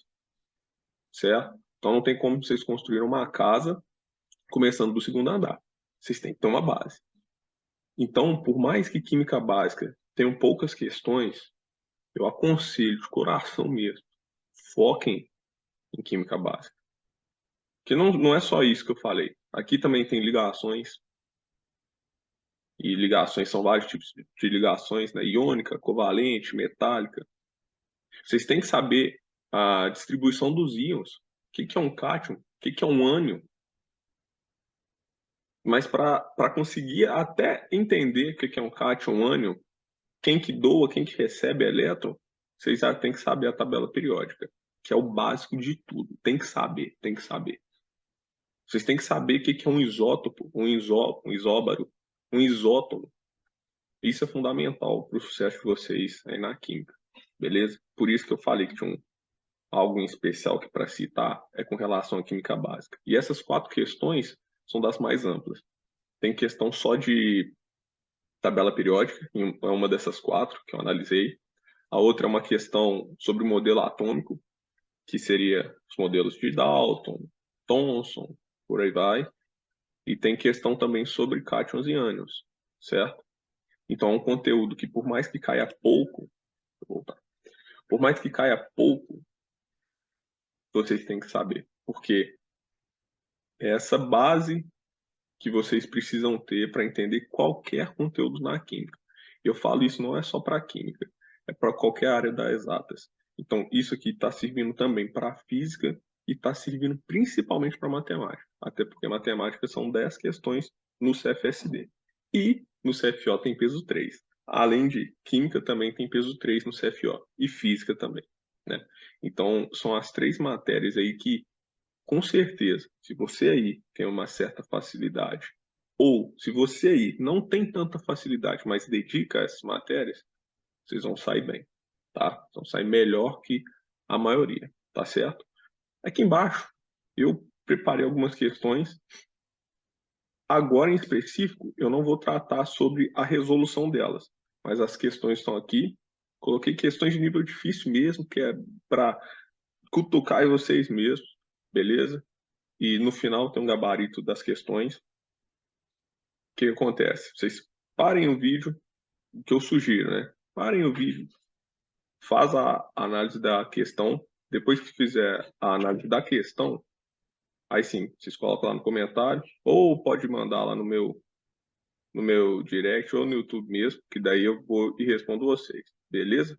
Certo? Então não tem como vocês construírem uma casa começando do 2º andar. Vocês têm que ter uma base. Então, por mais que química básica tenha poucas questões, eu aconselho de coração mesmo, foquem em química básica. Porque não é só isso que eu falei. Aqui também tem ligações. E ligações são vários tipos de ligações, né? Iônica, covalente, metálica. Vocês têm que saber a distribuição dos íons. O que é um cátion? O que é um ânion? Mas para conseguir até entender o que é um cátion, um ânion, quem que doa, quem que recebe elétron, vocês já têm que saber a tabela periódica, que é o básico de tudo. Tem que saber, tem que saber. Vocês têm que saber o que é um isótopo, um isóbaro, um isótono. Isso é fundamental para o sucesso de vocês aí na química, beleza? Por isso que eu falei que tinha algo em especial que para citar é com relação à química básica. E essas 4 questões são das mais amplas. Tem questão só de tabela periódica, é uma dessas 4 que eu analisei. A outra é uma questão sobre o modelo atômico, que seria os modelos de Dalton, Thomson, por aí vai. E tem questão também sobre cátions e ânions, certo? Então, é um conteúdo que, por mais que caia pouco, vou voltar. Por mais que caia pouco, vocês têm que saber. Porque é essa base que vocês precisam ter para entender qualquer conteúdo na química. Eu falo isso não é só para química, é para qualquer área das exatas. Então, isso aqui está servindo também para a física e está servindo principalmente para matemática. Até porque matemática são 10 questões no CFSD. E no CFO tem peso 3. Além de química, também tem peso 3 no CFO. E física também, né? Então, são as 3 matérias aí que, com certeza, se você aí tem uma certa facilidade, ou se você aí não tem tanta facilidade, mas dedica a essas matérias, vocês vão sair bem, tá? Vão sair melhor que a maioria, tá certo? Aqui embaixo, eu preparei algumas questões. Agora, em específico, eu não vou tratar sobre a resolução delas, mas as questões estão aqui. Coloquei questões de nível difícil mesmo, que é para cutucar vocês mesmos, beleza? E no final tem um gabarito das questões. O que acontece? Vocês parem o vídeo, o que eu sugiro, né? Parem o vídeo, faz a análise da questão. Depois que fizer a análise da questão, aí sim, vocês colocam lá no comentário, ou pode mandar lá no meu direct ou no YouTube mesmo, que daí eu vou e respondo vocês, beleza?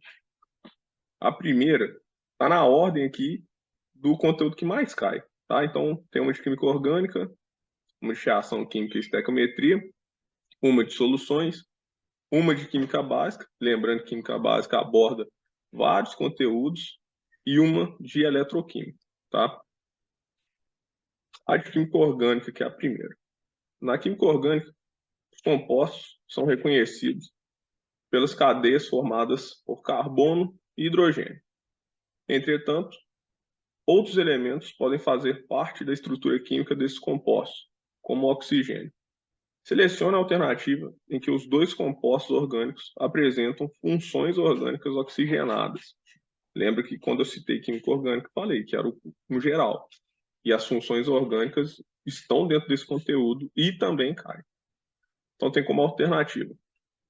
A primeira tá na ordem aqui do conteúdo que mais cai, tá? Então, tem uma de química orgânica, uma de reação química e estequiometria, uma de soluções, uma de química básica, lembrando que química básica aborda vários conteúdos, e uma de eletroquímica, tá? A de química orgânica, que é a primeira. Na química orgânica, os compostos são reconhecidos pelas cadeias formadas por carbono e hidrogênio. Entretanto, outros elementos podem fazer parte da estrutura química desses compostos, como o oxigênio. Selecione a alternativa em que os dois compostos orgânicos apresentam funções orgânicas oxigenadas. Lembra que quando eu citei química orgânica, falei que era no geral. E as funções orgânicas estão dentro desse conteúdo e também caem. Então tem como alternativa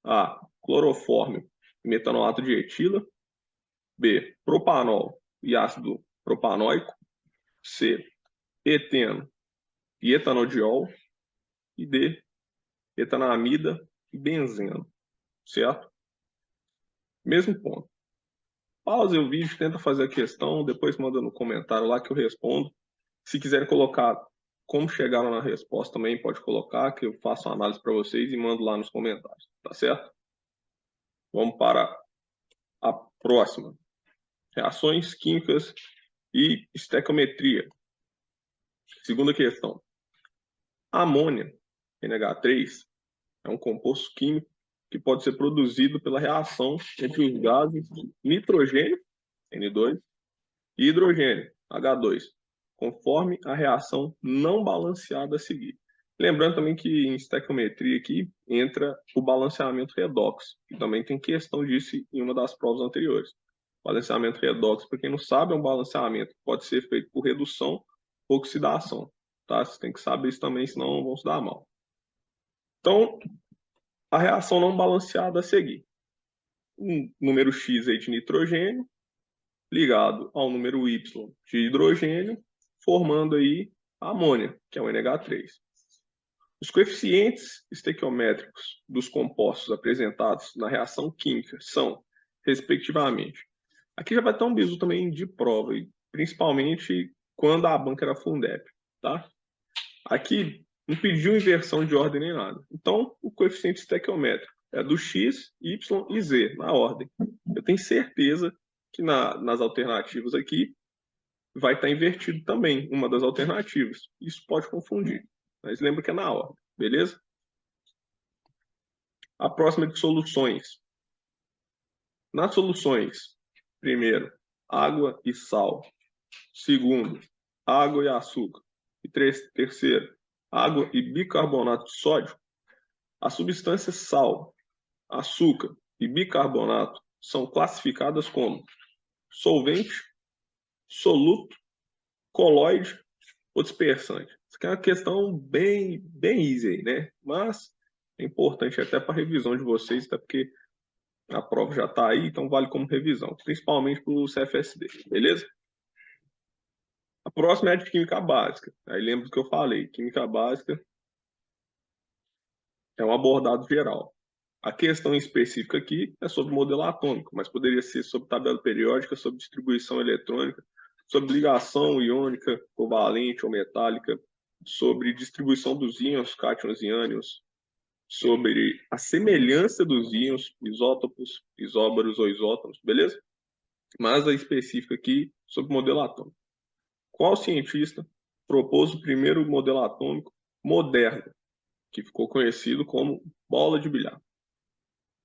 A, clorofórmio e metanolato de etila. B, propanol e ácido propanoico. C, eteno e etanodiol. E D, etanamida e benzeno. Certo? Mesmo ponto. Pausa o vídeo, tenta fazer a questão, depois manda no comentário lá que eu respondo. Se quiserem colocar como chegaram na resposta também, pode colocar, que eu faço uma análise para vocês e mando lá nos comentários, tá certo? Vamos para a próxima. Reações químicas e estequiometria. Segunda questão. A amônia, NH3, é um composto químico que pode ser produzido pela reação entre os gases nitrogênio, N2, e hidrogênio, H2, conforme a reação não balanceada a seguir. Lembrando também que em estequiometria aqui entra o balanceamento redox, e também tem questão disso em uma das provas anteriores. Balanceamento redox, para quem não sabe, é um balanceamento que pode ser feito por redução ou oxidação. Tá? Você tem que saber isso também, senão vão se dar mal. Então, a reação não balanceada a seguir. Um número X aí de nitrogênio ligado ao número Y de hidrogênio, formando aí a amônia, que é o NH3. Os coeficientes estequiométricos dos compostos apresentados na reação química são, respectivamente, aqui já vai ter um bizu também de prova, principalmente quando a banca era Fundep, tá? Aqui não pediu inversão de ordem nem nada. Então, o coeficiente estequiométrico é do X, Y e Z, na ordem. Eu tenho certeza que nas alternativas aqui vai estar invertido também, uma das alternativas. Isso pode confundir, mas lembra que é na ordem, beleza? A próxima é de soluções. Nas soluções, primeiro, água e sal. Segundo, água e açúcar. E terceiro, água e bicarbonato de sódio. A substância sal, açúcar e bicarbonato são classificadas como solvente, soluto, coloide ou dispersante. Isso aqui é uma questão bem easy aí, né? Mas é importante até para a revisão de vocês, até porque a prova já está aí, então vale como revisão, principalmente para o CFSD, beleza? A próxima é a de química básica. Aí lembra do que eu falei, química básica é um abordado geral. A questão específica aqui é sobre modelo atômico, mas poderia ser sobre tabela periódica, sobre distribuição eletrônica, sobre ligação iônica, covalente ou metálica, sobre distribuição dos íons, cátions e ânions, sobre a semelhança dos íons, isótopos, isóbaros ou isótopos, beleza? Mas a específica aqui sobre modelo atômico. Qual cientista propôs o primeiro modelo atômico moderno, que ficou conhecido como bola de bilhar?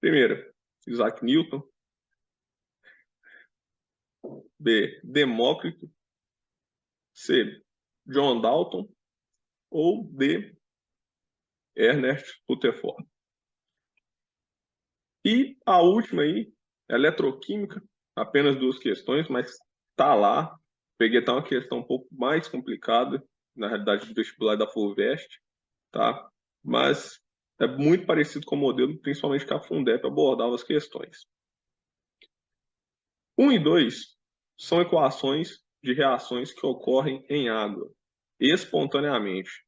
Primeira, Isaac Newton. B, Demócrito. C, John Dalton. Ou D, Ernest Rutherford. E a última aí, eletroquímica, apenas 2 questões, mas tá lá. Peguei até uma questão um pouco mais complicada, na realidade do vestibular da FUVEST, tá? Mas é muito parecido com o modelo, principalmente que a Fundep abordava as questões. 1 e 2 são equações de reações que ocorrem em água, espontaneamente,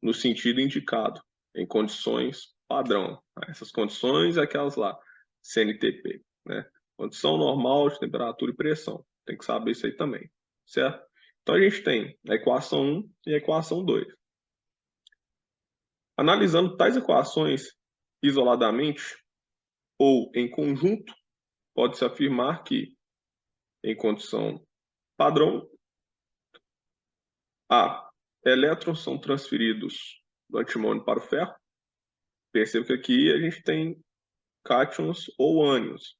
no sentido indicado, em condições padrão. Essas condições é aquelas lá, CNTP, né? Condição normal de temperatura e pressão. Tem que saber isso aí também, certo? Então a gente tem a equação 1 e a equação 2. Analisando tais equações isoladamente ou em conjunto, pode-se afirmar que, em condição padrão, A, elétrons são transferidos do antimônio para o ferro. Perceba que aqui a gente tem cátions ou ânions.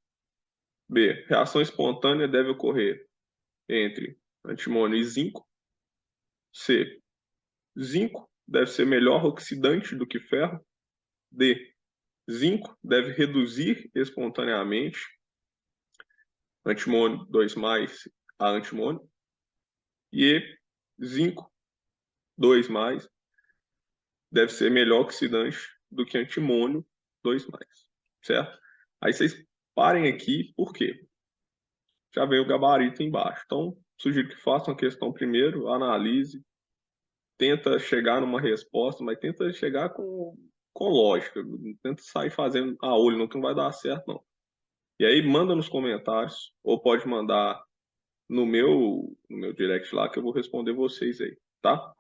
B, reação espontânea deve ocorrer entre antimônio e zinco. C, zinco deve ser melhor oxidante do que ferro. D, zinco deve reduzir espontaneamente antimônio 2+ a antimônio. E zinco 2+ deve ser melhor oxidante do que antimônio 2+, certo? Aí vocês parem aqui, por quê? Já vem o gabarito embaixo. Então, sugiro que façam a questão primeiro, analise, tenta chegar numa resposta, mas tenta chegar com lógica, não tenta sair fazendo a olho, não, que não vai dar certo, não. E aí, manda nos comentários, ou pode mandar no meu direct lá, que eu vou responder vocês aí, tá?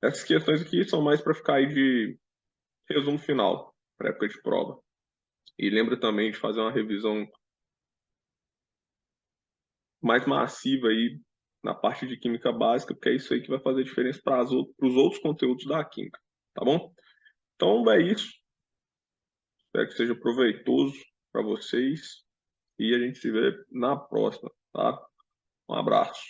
Essas questões aqui são mais para ficar aí de resumo final, para época de prova. E lembra também de fazer uma revisão mais massiva aí na parte de química básica, porque é isso aí que vai fazer diferença para os outros conteúdos da química, tá bom? Então é isso. Espero que seja proveitoso para vocês e a gente se vê na próxima, tá? Um abraço.